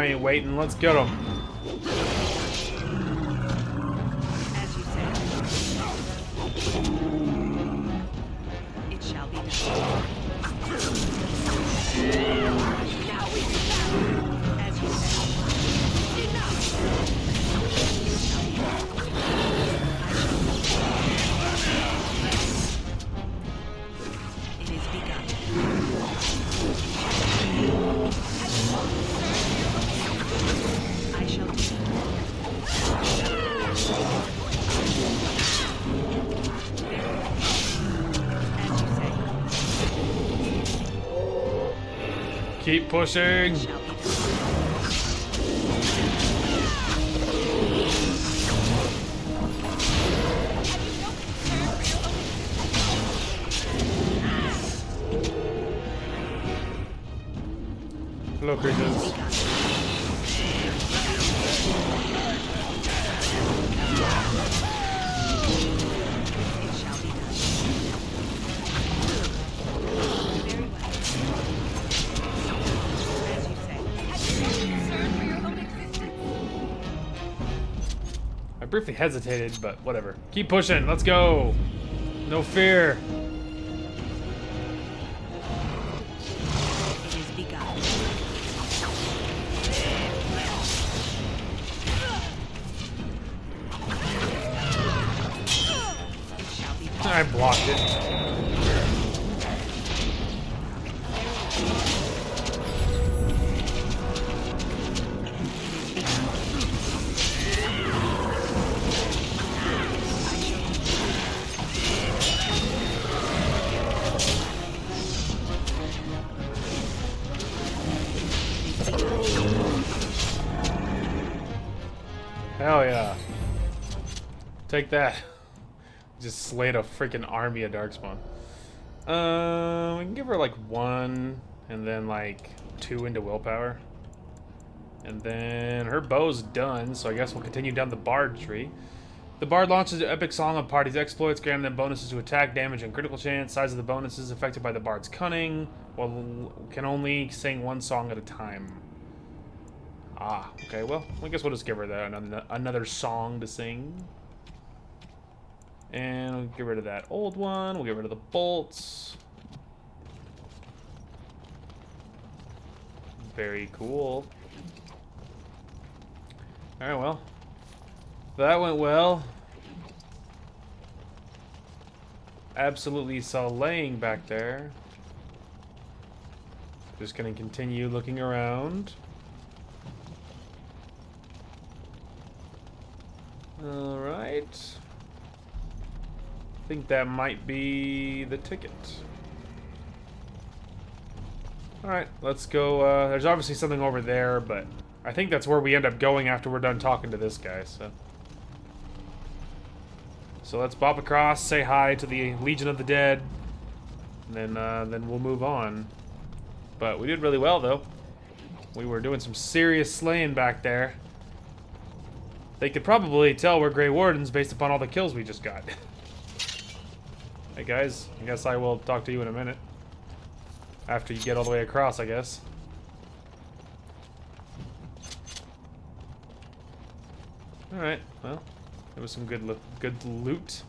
I ain't waiting. Let's get him. As you say. It shall be done. Now we do battle. As you say. Enough. It shall be done. I shall. It is begun. I shall do it. As you say. Keep pushing. Shall be done. Hello, creatures. It shall be done. Very well. As you say. Have you no concern for your own existence? I briefly hesitated, but whatever. Keep pushing. Let's go. No fear. It is begun. It shall be done. I blocked it. Hell yeah. Take that. Just slayed a freaking army of Darkspawn. We can give her like 1 and then like 2 into willpower. And then her bow's done, so I guess we'll continue down the Bard tree. The Bard launches an epic song of party's exploits, granting them bonuses to attack, damage, and critical chance. Size of the bonuses affected by the Bard's cunning. Well, can only sing 1 song at a time. Ah, okay, well, I guess we'll just give her that another song to sing. And we'll get rid of that old one. We'll get rid of the bolts. Very cool. Alright, well. That went well. Absolutely slaying back there. Just gonna continue looking around. Alright. I think that might be the ticket. Alright, let's go. There's obviously something over there, but I think that's where we end up going after we're done talking to this guy, so. So let's bop across, say hi to the Legion of the Dead, and then we'll move on. But we did really well, though. We were doing some serious slaying back there. They could probably tell we're Grey Wardens based upon all the kills we just got. Hey guys, I guess I will talk to you in a minute. After you get all the way across, I guess. Alright, well, there was some good loot.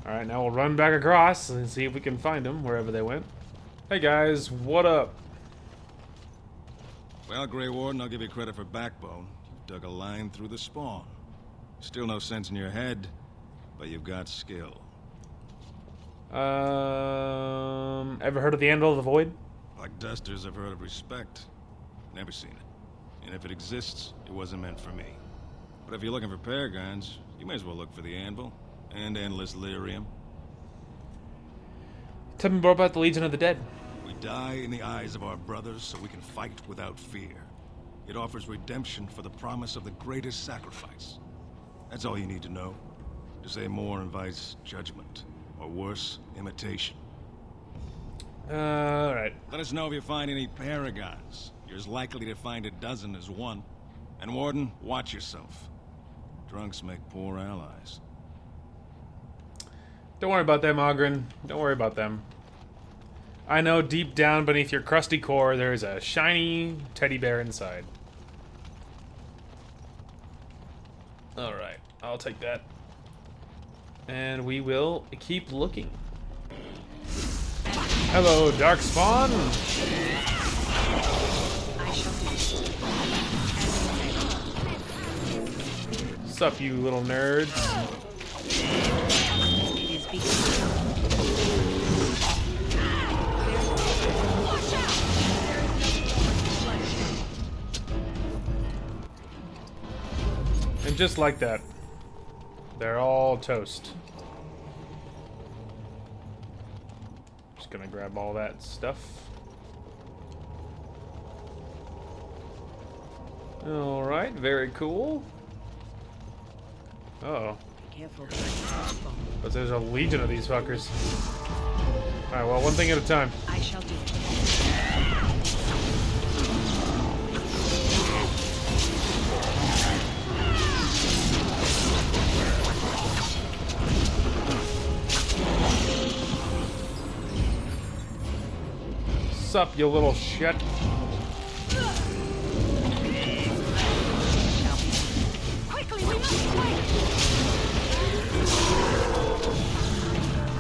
Alright, now we'll run back across and see if we can find them wherever they went. Hey guys, what up? Well, Grey Warden, I'll give you credit for backbone. You dug a line through the spawn. Still no sense in your head, but you've got skill. Ever heard of the Anvil of the Void? Like dusters, I've heard of respect. Never seen it. And if it exists, it wasn't meant for me. But if you're looking for paragons, you may as well look for the Anvil. And Endless Lyrium. Tell me more about the Legion of the Dead. We die in the eyes of our brothers so we can fight without fear. It offers redemption for the promise of the greatest sacrifice. That's all you need to know. To say more invites judgment. Or worse, imitation. Alright. Let us know if you find any paragons. You're as likely to find a dozen as one. And Warden, watch yourself. Drunks make poor allies. Don't worry about them, Ogren. Don't worry about them. I know deep down beneath your crusty core there is a shiny teddy bear inside. Alright, I'll take that. And we will keep looking. Hello, Darkspawn! I shall do. Sup, you little nerds? It is begun. And just like that, they're all toast. Just gonna grab all that stuff. Alright, very cool. Uh-oh. Careful. But there's a legion of these fuckers. Alright, well, one thing at a time. I shall do. Sup, you little shit. Quickly, we must wait.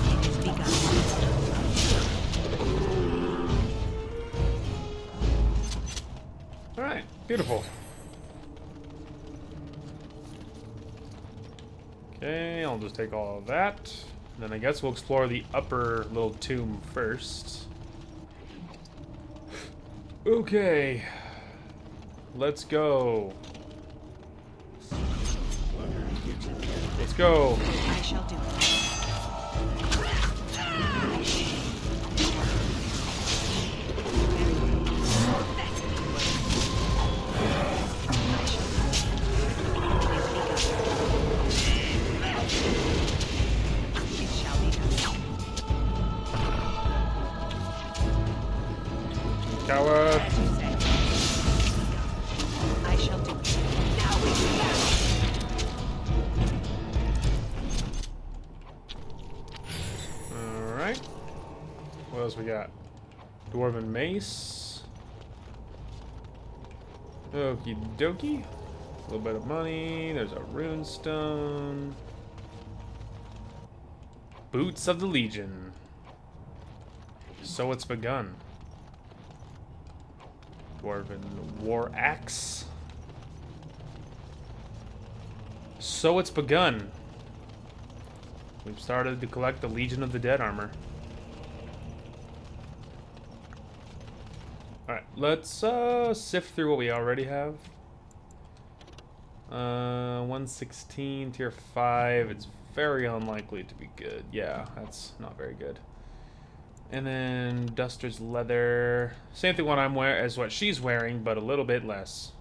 It is begun. Alright, beautiful. Okay, I'll just take all of that. Then I guess we'll explore the upper little tomb first. Okay. Let's go. Let's go. I shall do. It shall be done. Coward. As you say. I shall do. Now we can. Alright. What else we got? Dwarven mace. Okie dokie. A little bit of money. There's a rune stone. Boots of the Legion. So it's begun. Dwarven war axe. So it's begun. We've started to collect the Legion of the Dead armor. Alright, let's sift through what we already have. 116, tier 5. It's very unlikely to be good. Yeah, that's not very good. And then Duster's leather. Same thing what I'm wearing as what she's wearing, but a little bit less.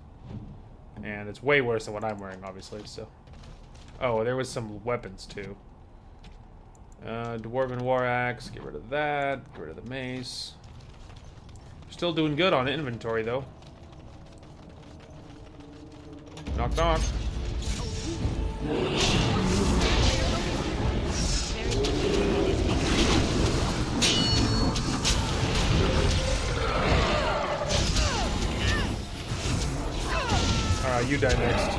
And it's way worse than what I'm wearing, obviously, so. Oh, there was some weapons too. Dwarven war axe, get rid of that, get rid of the mace. Still doing good on inventory though. Knock knock. Alright, you die next.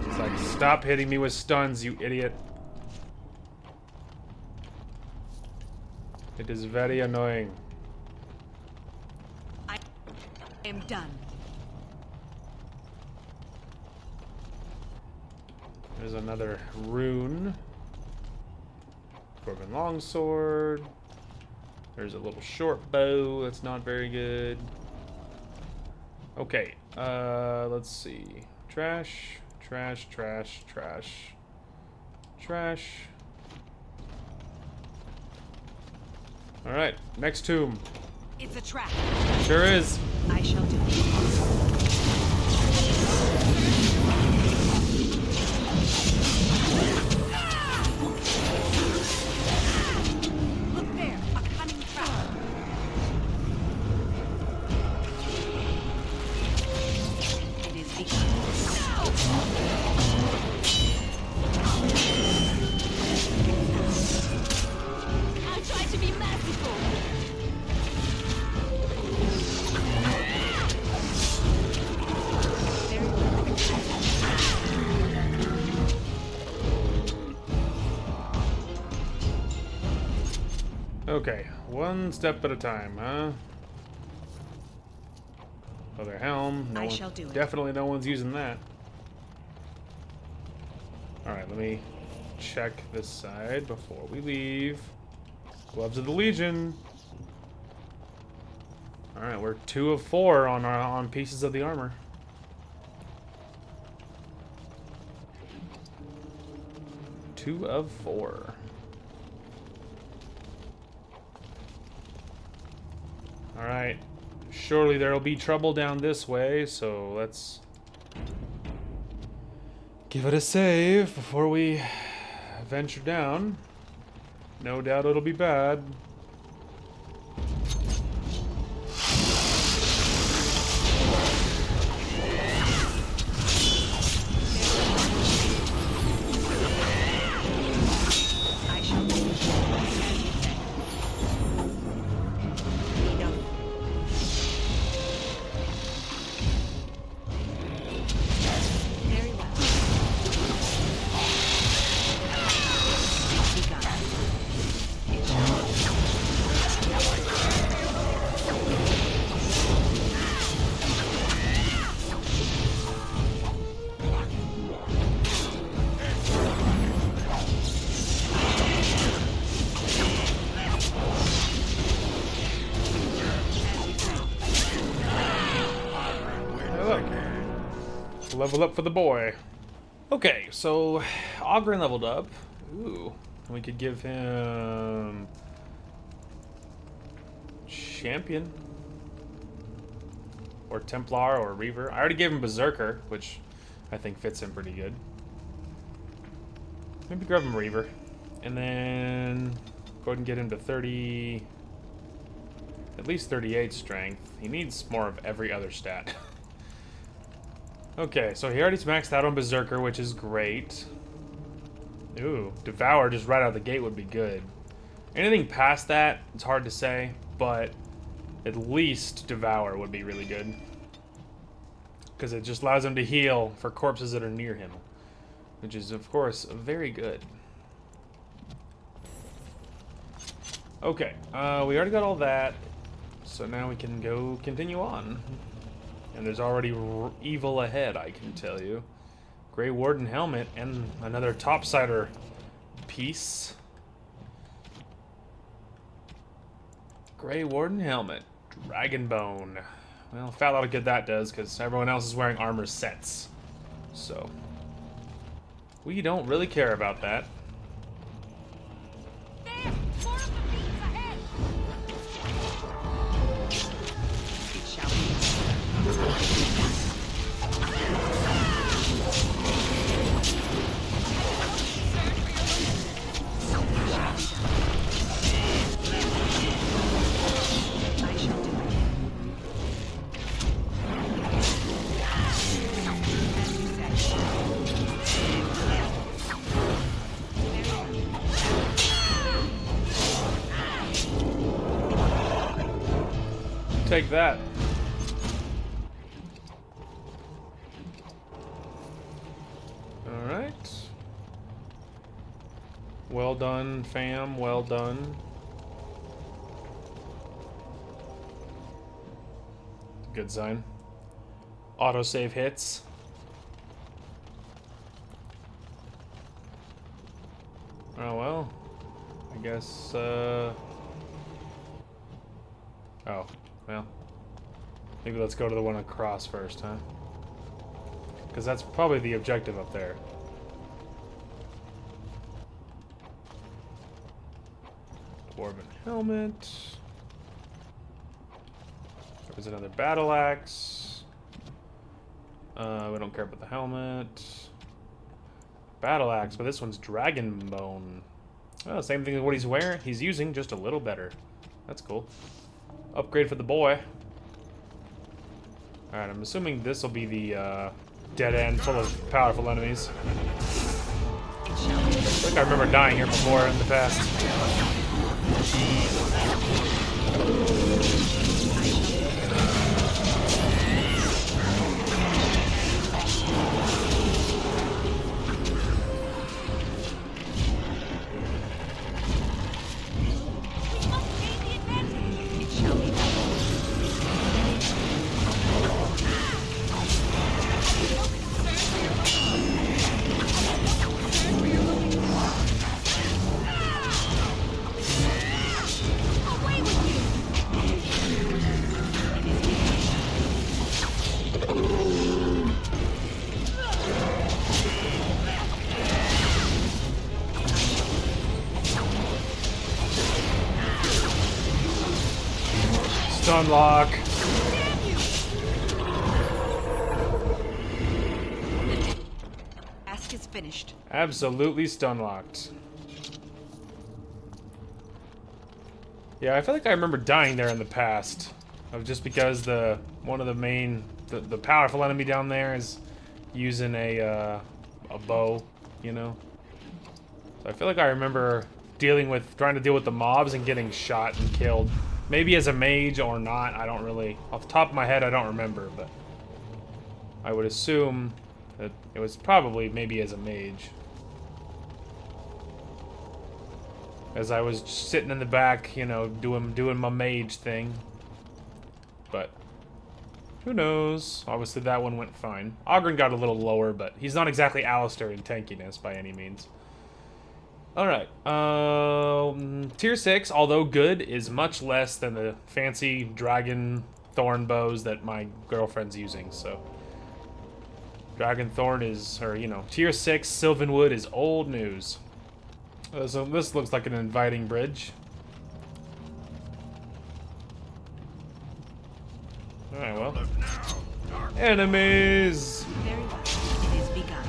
It's like, stop hitting me with stuns, you idiot. It is very annoying. I am done. There's another rune. Dwarven longsword. There's a little short bow that's not very good. Okay, let's see. Trash, trash, trash, trash, trash. Alright, next tomb. It's a trap. Sure is. I shall do. Look there, a cunning trap. It is I'll try to be merciful. Okay, one step at a time, huh? Other helm. I shall do it. Definitely no one's using that. Alright, let me check this side before we leave. Gloves of the Legion. Alright, we're 2 of 4 on pieces of the armor. Two of 4. Alright. Surely there'll be trouble down this way, so let's give it a save before we venture down. No doubt it'll be bad. I shall do as you say. Enough. Very well. Level up for the boy. Okay, so Ogren leveled up. Ooh, we could give him Champion or Templar or Reaver. I already gave him Berserker, which I think fits him pretty good. Maybe grab him Reaver, and then go ahead and get him to 30, at least 38 strength. He needs more of every other stat. Okay, so he already's maxed out on Berserker, which is great. Ooh, Devour just right out the gate would be good. Anything past that, it's hard to say, but at least Devour would be really good. Because it just allows him to heal for corpses that are near him. Which is, of course, very good. Okay, we already got all that. So now we can go continue on. And there's already evil ahead, I can tell you. Grey Warden helmet and another topsider piece. Grey Warden helmet. Dragon bone. Well, fat lot of good that does, because everyone else is wearing armor sets. So, we don't really care about that. There! More of the beats ahead! It shall be. I shall do it. As you say. Take that. Alright. Well done, fam. Well done. Good sign. Autosave hits. Oh well. I guess, oh. Well. Maybe let's go to the one across first, huh? Because that's probably the objective up there. Dwarven helmet. There's another battle axe. We don't care about the helmet. Battle axe, but this one's dragon bone. Oh, same thing as what he's wearing. He's using, just a little better. That's cool. Upgrade for the boy. Alright, I'm assuming this will be the dead end full of powerful enemies. I think I remember dying here before in the past. We must stun lock. Task is finished. Absolutely stun locked. Yeah, I feel like I remember dying there in the past. Of just because one of the main the powerful enemy down there is using a bow, you know. So I feel like I remember trying to deal with the mobs and getting shot and killed. Maybe as a mage or not, I don't really, off the top of my head, I don't remember, but I would assume that it was probably maybe as a mage. As I was sitting in the back, you know, doing my mage thing. But who knows? Obviously that one went fine. Ogren got a little lower, but he's not exactly Alistair in tankiness by any means. Alright, tier 6, although good, is much less than the fancy dragon thorn bows that my girlfriend's using, so. Dragon thorn is, or, you know, tier 6 Sylvanwood is old news. So this looks like an inviting bridge. Alright, well. Enemies! Very well. It is begun.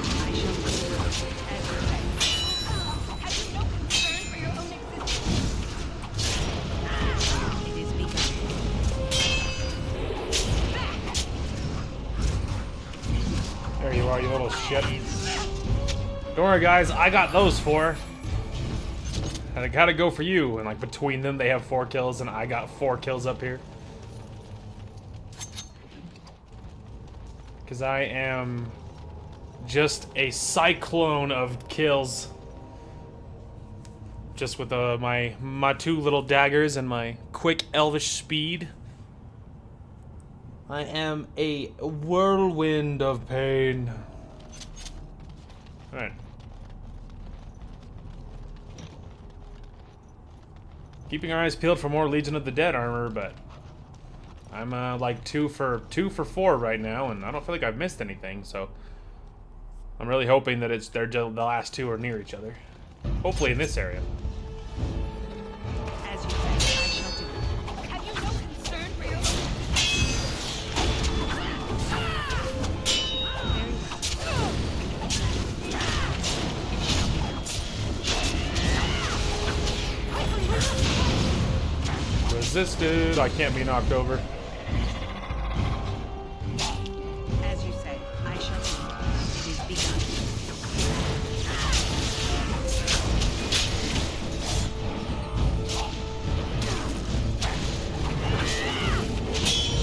I shall do as you say. Have you no concern for your own existence? It is begun. There you are, you little shit. Don't worry, guys, I got those 4. And I gotta go for you. And like between them, they have 4 kills, and I got 4 kills up here. Because I am just a cyclone of kills. Just with my 2 little daggers and my quick elvish speed. I am a whirlwind of pain. Alright. Keeping our eyes peeled for more Legion of the Dead armor, but I'm like 2 for 4 right now, and I don't feel like I've missed anything, so I'm really hoping that the last 2 are near each other. Hopefully in this area. As you say, I shall do it. Have you no concern for your own Resisted. I can't be knocked over. As you say, I shall do it. It is begun.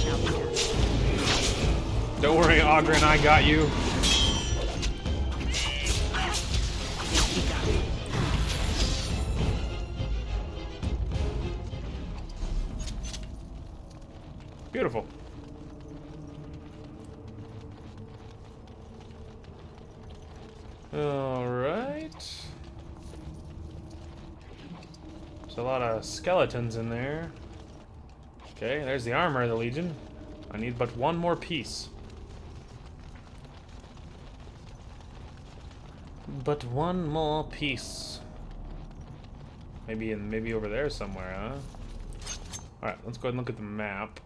Shall be done. Don't worry, Ogren, I got you. It is begun. Beautiful. Alright. There's a lot of skeletons in there. Okay, there's the armor of the Legion. I need but 1 more piece. But 1 more piece. Maybe over there somewhere, huh? Alright, let's go ahead and look at the map.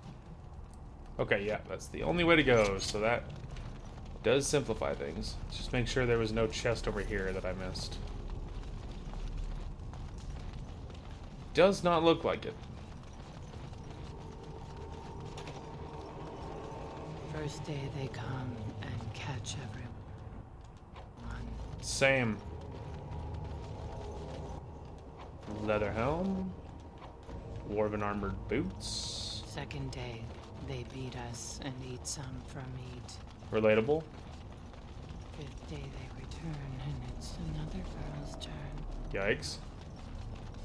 Okay, yeah, that's the only way to go, so that does simplify things. Just make sure there was no chest over here that I missed. Does not look like it. First day they come and catch everyone. Same. Leather helm. Dwarven armored boots. Second day, they beat us and eat some from meat. Relatable. 5th day they return and it's another girl's turn. Yikes.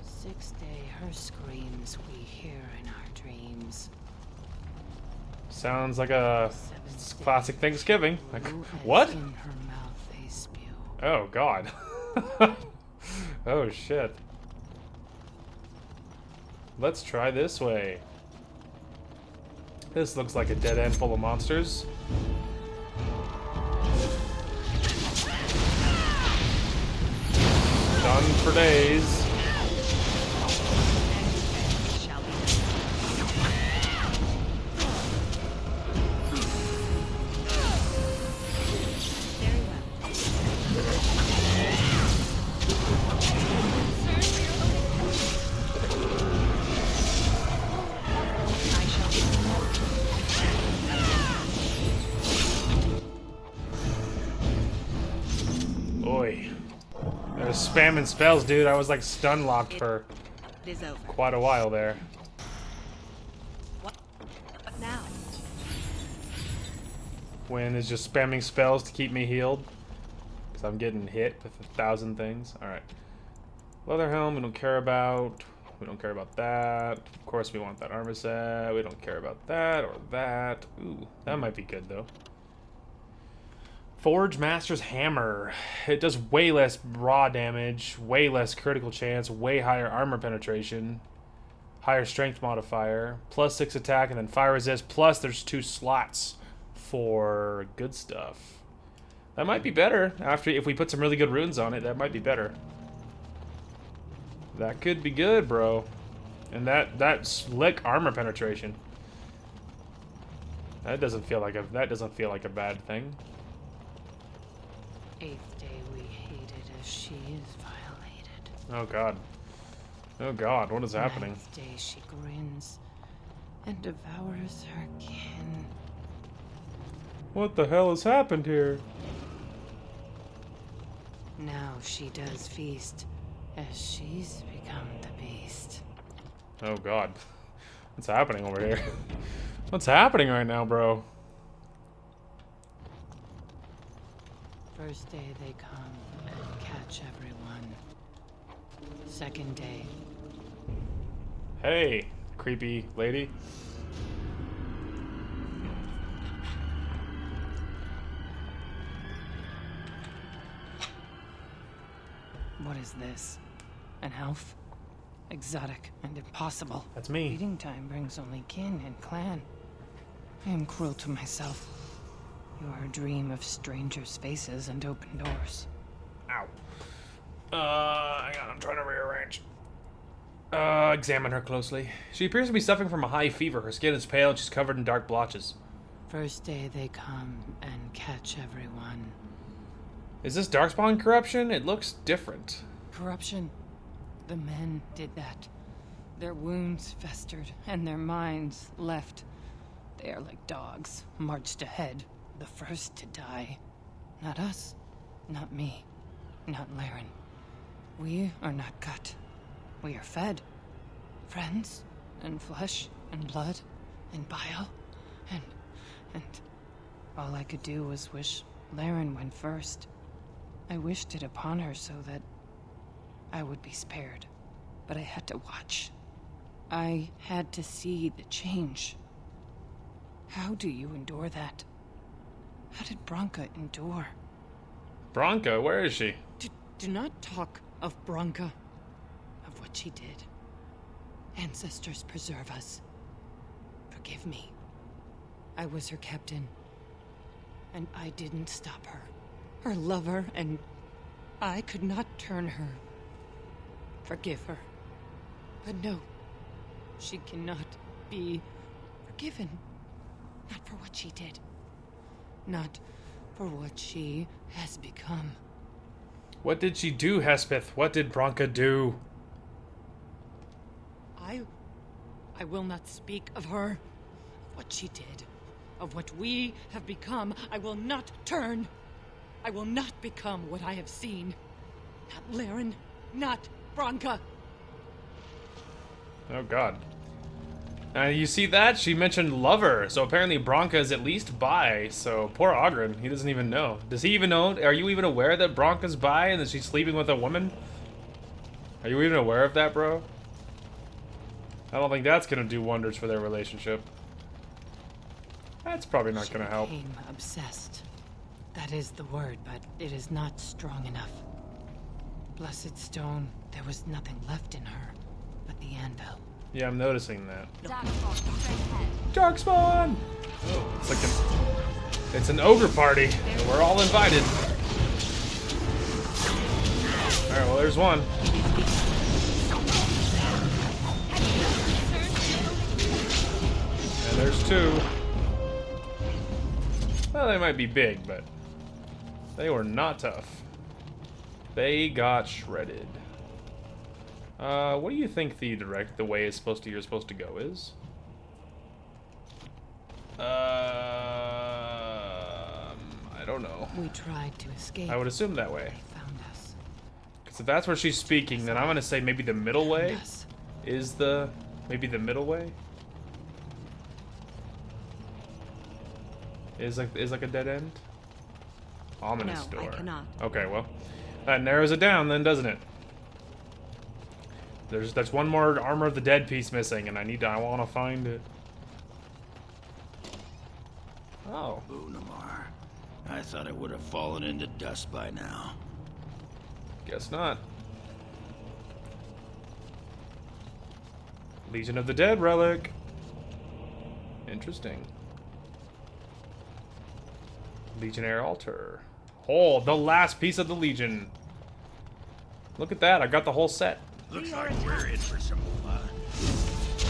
6th day, her screams we hear in our dreams. Sounds like a 7th day, classic Thanksgiving. Like, blue egg what? in her mouth they spew. Oh, God. Oh, shit. Let's try this way. This looks like a dead end full of monsters. Done for days. boy. I was spamming spells, dude. I was like stun locked for It is over. quite a while there. What now? Win is just spamming spells to keep me healed. Because I'm getting hit with 1,000 things. Alright. Leather helm, we don't care about. We don't care about that. Of course, we want that armor set. We don't care about that or that. Ooh, that might be good, though. Forge Master's Hammer. It does way less raw damage, way less critical chance, way higher armor penetration, higher strength modifier, plus 6 attack, and then fire resist, plus there's 2 slots for good stuff. That might be better after if we put some really good runes on it. That might be better. That could be good, bro. And that slick armor penetration. That doesn't feel like a bad thing. 8th day we hated as she is violated. Oh god. Oh god, what is happening? 9th day she grins and devours her kin. What the hell has happened here? Now she does feast as she's become the beast. Oh god. What's happening over here? What's happening right now, bro? First day they come and catch everyone. 2nd day. Hey, creepy lady. What is this? An elf? Exotic and impossible. That's me. Feeding time brings only kin and clan. I am cruel to myself. You are a dream of strangers' faces and open doors. Ow. Hang on, I'm trying to rearrange. Examine her closely. She appears to be suffering from a high fever. Her skin is pale and she's covered in dark blotches. First day they come and catch everyone. Is this Darkspawn corruption? It looks different. Corruption. The men did that. Their wounds festered and their minds left. They are like dogs, marched ahead, the first to die. Not us, not me, not Laren. We are not cut. We are fed. Friends, and flesh, and blood, and bile, and all I could do was wish Laren went first. I wished it upon her so that I would be spared. But I had to watch. I had to see the change. How do you endure that? How did Branka endure? Branka, where is she? Do not talk of Branka, of what she did. Ancestors preserve us. Forgive me. I was her captain, and I didn't stop her. Her lover, and I could not turn her. Forgive her. But no, she cannot be forgiven. Not for what she did. Not for what she has become. What did she do, Hespeth? What did Branka do? I will not speak of her. What she did. Of what we have become. I will not turn. I will not become what I have seen. Not Laren. Not Branka. Oh god. You see that? She mentioned lover, so apparently Branka is at least bi, so poor Ogren, he doesn't even know. Does he even know? Are you even aware that Branka's bi and that she's sleeping with a woman? Are you even aware of that, bro? I don't think that's gonna do wonders for their relationship. That's probably not gonna help. She became obsessed. That is the word, but it is not strong enough. Blessed stone, there was nothing left in her but the anvil. Yeah, I'm noticing that. Darkspawn, straight ahead. Darkspawn! It's an ogre party, and we're all invited. Alright, well there's one. And there's two. Well, they might be big, but they were not tough. They got shredded. What do you think the way you're supposed to go is? I don't know. We tried to escape. I would assume that way. They found So if that's where she's speaking, then I'm gonna say maybe the middle way Yes. is the... Maybe the middle way? Is like a dead end? Ominous No, door. I cannot. Okay, well, that narrows it down then, doesn't it? That's one more Armor of the Dead piece missing, and I want to find it. Oh. Broodmother. I thought it would have fallen into dust by now. Guess not. Legion of the Dead relic. Interesting. Legionnaire altar. Oh, the last piece of the Legion. Look at that, I got the whole set. Looks like we're in for some fun.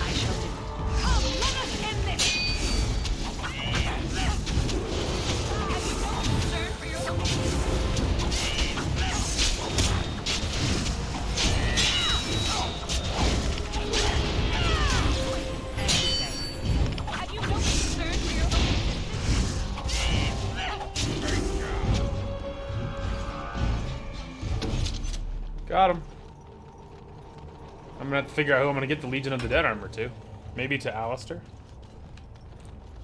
I shall do it. Come, let us end this! Have you no concern for your own... Have you no concern for your own... Got him. I'm gonna have to figure out who I'm gonna get the Legion of the Dead armor to. Maybe to Alistair?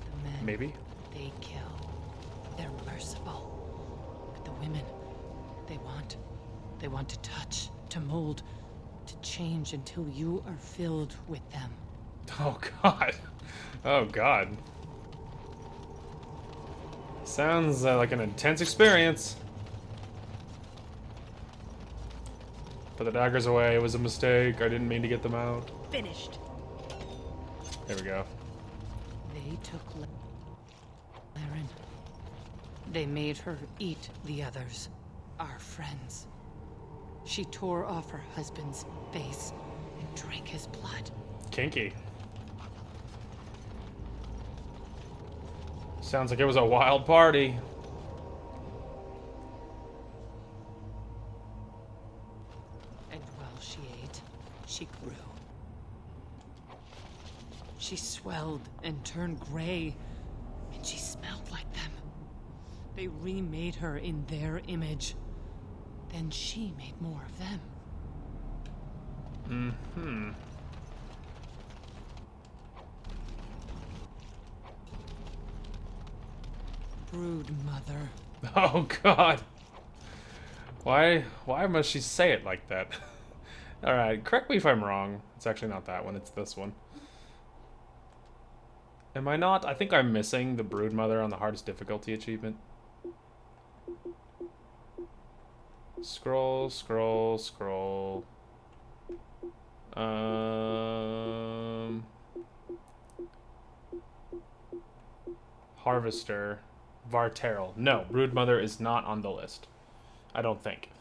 The men Maybe. they kill, they're merciful. But the women, they want to touch, to mold, to change until you are filled with them. Oh god. Oh god. Sounds like an intense experience. Put the daggers away, it was a mistake. I didn't mean to get them out. Finished. There we go. They took Laren. They made her eat the others, our friends. She tore off her husband's face and drank his blood. Kinky. Sounds like it was a wild party. And while she ate, she grew. She swelled and turned gray, and she smelled like them. They remade her in their image. Then she made more of them. Mm-hmm. Broodmother. Oh god. Why must she say it like that? Alright, correct me if I'm wrong. It's actually not that one, it's this one. Am I not? I think I'm missing the Broodmother on the hardest difficulty achievement. Scroll, scroll, scroll. Harvester. Varteril. No, Broodmother is not on the list. I don't think.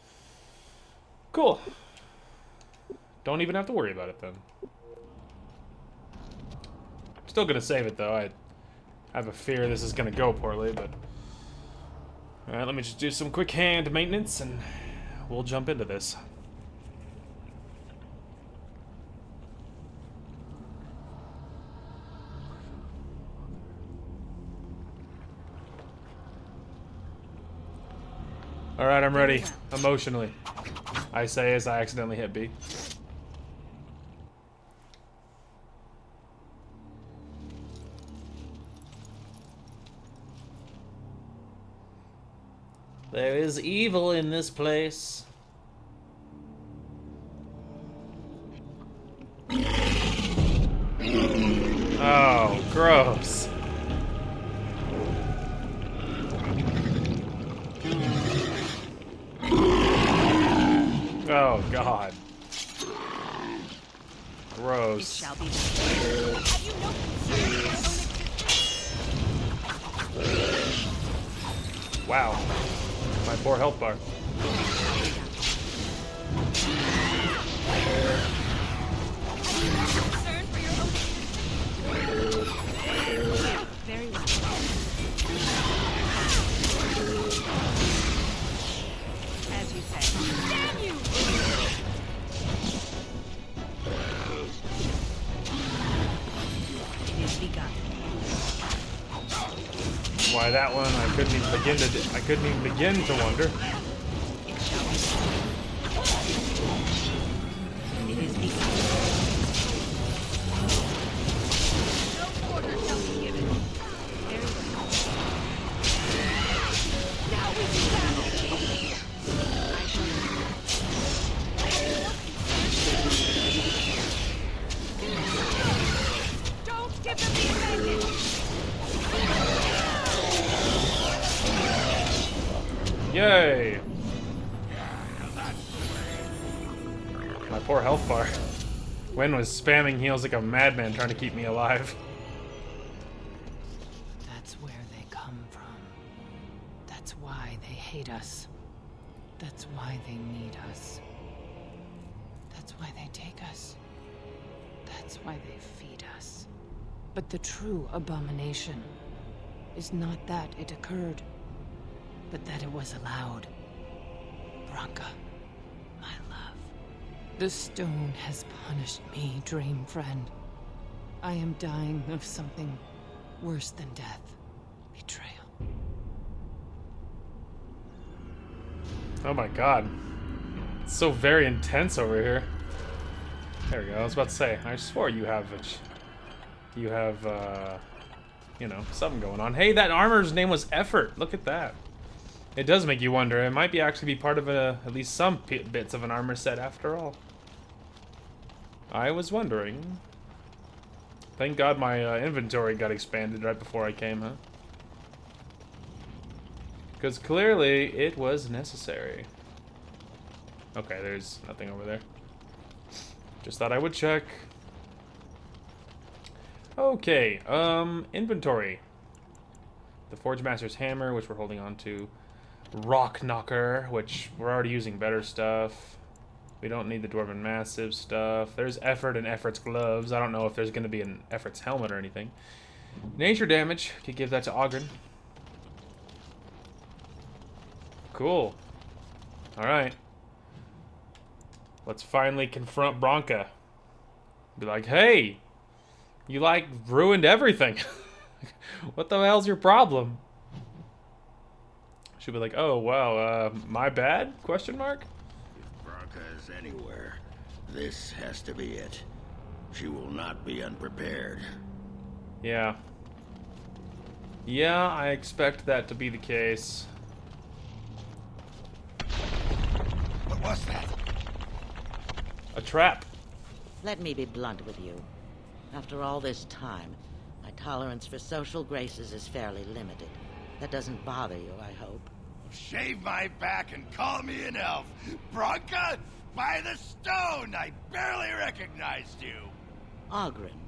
Cool. Don't even have to worry about it then. Still gonna save it though. I have a fear this is gonna go poorly, but... Alright, let me just do some quick hand maintenance and we'll jump into this. Alright, I'm ready. Emotionally. I say as I accidentally hit B. There is evil in this place. Oh, gross. Oh, God. Gross. Shall be done. Have you no concern for your own existence? Wow. My poor health bar. Concern for your own existence? Very well. As you say. Damn you! It is begun. Why that one? I couldn't even begin to wonder. It shall be done. It is the No order shall be given. Very well. Now we can battle. I shall. Don't give them the advantage. Yay! My poor health bar. Wen was spamming heals like a madman trying to keep me alive. That's where they come from. That's why they hate us. That's why they need us. That's why they take us. That's why they feed us. But the true abomination is not that it occurred, but that it was allowed. Branka, my love. The stone has punished me, dream friend. I am dying of something worse than death. Betrayal. Oh my god. It's so very intense over here. There we go. I was about to say, I swore you have you know, something going on. Hey, that armor's name was Effort. Look at that. It does make you wonder. It might be actually be part of at least some bits of an armor set after all. I was wondering. Thank God my inventory got expanded right before I came, huh? Because clearly it was necessary. Okay, there's nothing over there. Just thought I would check. Okay, inventory. The Forge Master's Hammer, which we're holding on to. Rock Knocker, which we're already using better stuff. We don't need the Dwarven Massive stuff. There's Effort and Effort's Gloves. I don't know if there's going to be an Effort's Helmet or anything. Nature Damage, could give that to Ogren. Cool. Alright. Let's finally confront Branka. Be like, hey! You, like, ruined everything. What the hell's your problem? She'll be like, oh, wow, my bad? Question mark? If Branka is anywhere, this has to be it. She will not be unprepared. Yeah. Yeah, I expect that to be the case. What was that? A trap. Let me be blunt with you. After all this time, my tolerance for social graces is fairly limited. That doesn't bother you, I hope. Shave my back and call me an elf. Branka, by the stone, I barely recognized you. Ogren,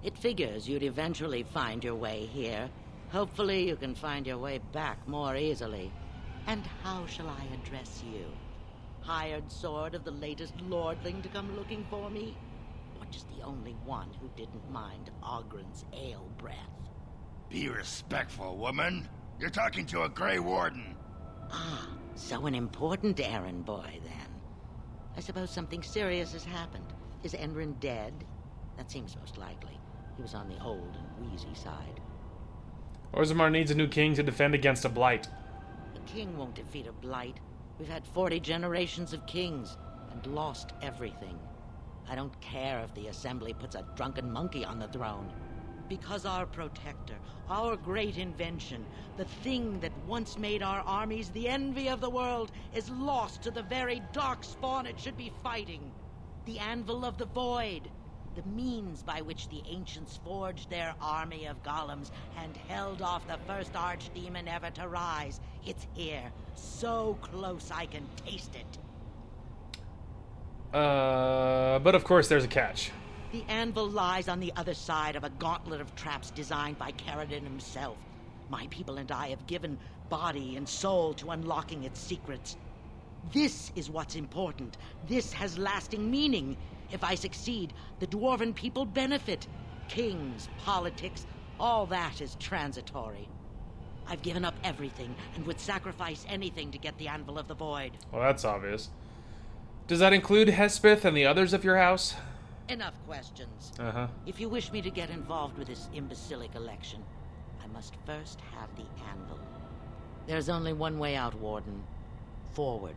it figures you'd eventually find your way here. Hopefully you can find your way back more easily. And how shall I address you? Hired sword of the latest lordling to come looking for me? Or just the only one who didn't mind Ogren's ale breath? Be respectful, woman. You're talking to a Grey Warden. Ah, so an important errand boy, then. I suppose something serious has happened. Is Enrin dead? That seems most likely. He was on the old and wheezy side. Orzammar needs a new king to defend against a blight. A king won't defeat a blight. We've had 40 generations of kings, and lost everything. I don't care if the Assembly puts a drunken monkey on the throne. Because our protector, our great invention, the thing that once made our armies the envy of the world, is lost to the very darkspawn it should be fighting. The Anvil of the Void. The means by which the ancients forged their army of golems and held off the first archdemon ever to rise. It's here, so close I can taste it. But of course there's a catch. The anvil lies on the other side of a gauntlet of traps designed by Caradin himself. My people and I have given body and soul to unlocking its secrets. This is what's important. This has lasting meaning. If I succeed, the Dwarven people benefit. Kings, politics, all that is transitory. I've given up everything and would sacrifice anything to get the Anvil of the Void. Well, that's obvious. Does that include Hespith and the others of your house? Enough questions. Uh-huh. If you wish me to get involved with this imbecilic election, I must first have the Anvil. There's only one way out, Warden. Forward.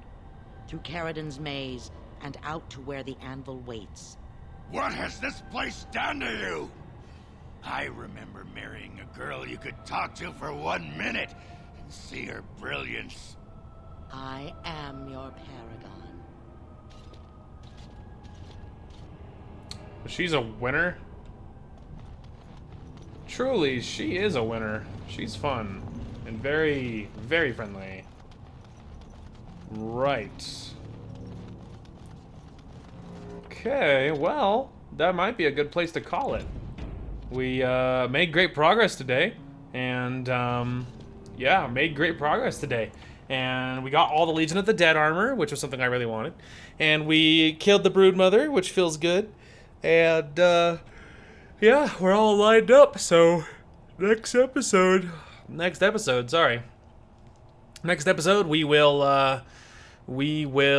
through Caridon's maze, and out to where the Anvil waits. What has this place done to you? I remember marrying a girl you could talk to for 1 minute and see her brilliance. I am your paragon. She's a winner. Truly, she is a winner. She's fun and very, very friendly. Right. Okay, well, that might be a good place to call it. We made great progress today, and yeah, made great progress today. And we got all the Legion of the Dead armor, which was something I really wanted. And we killed the Broodmother, which feels good. And yeah, we're all lined up. So next episode, sorry. Next episode, we will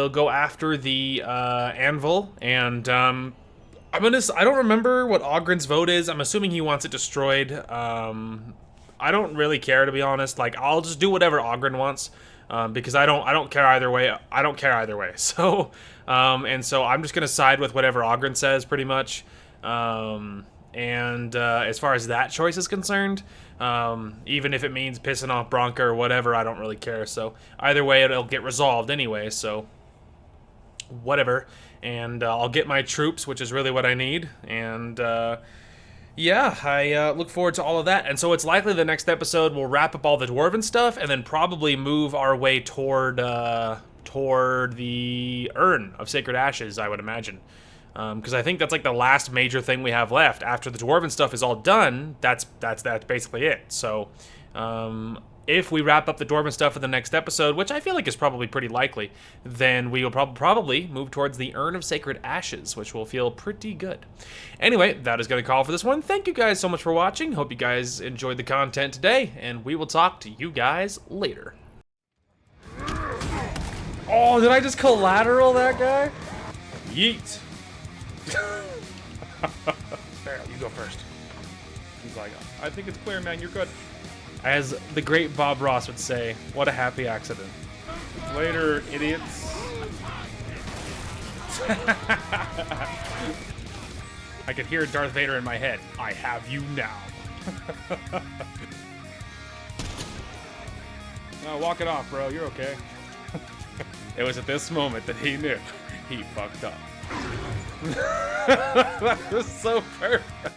go after the Anvil, and I don't remember what Ogren's vote is. I'm assuming he wants it destroyed. I don't really care, to be honest. Like, I'll just do whatever Ogren wants, because I don't care either way. I don't care either way. So, and so I'm just gonna side with whatever Ogren says, pretty much. As far as that choice is concerned, even if it means pissing off Bronca or whatever, I don't really care. So either way, it'll get resolved anyway. So whatever. And I'll get my troops, which is really what I need. And yeah, I look forward to all of that. And so it's likely the next episode we'll wrap up all the Dwarven stuff and then probably move our way toward the Urn of Sacred Ashes, I would imagine. Because I think that's like the last major thing we have left. After the Dwarven stuff is all done, that's basically it. So if we wrap up the Dwarven stuff in the next episode, which I feel like is probably pretty likely, then we will probably move towards the Urn of Sacred Ashes, which will feel pretty good. Anyway, that is going to call for this one. Thank you guys so much for watching. Hope you guys enjoyed the content today, and we will talk to you guys later. Oh, did I just collateral that guy? Yeet. There, you go first. He's like, I think it's clear, man. You're good. As the great Bob Ross would say, what a happy accident. Later, idiots. I could hear Darth Vader in my head. I have you now. No, walk it off, bro. You're okay. It was at this moment that he knew he fucked up. That was so perfect.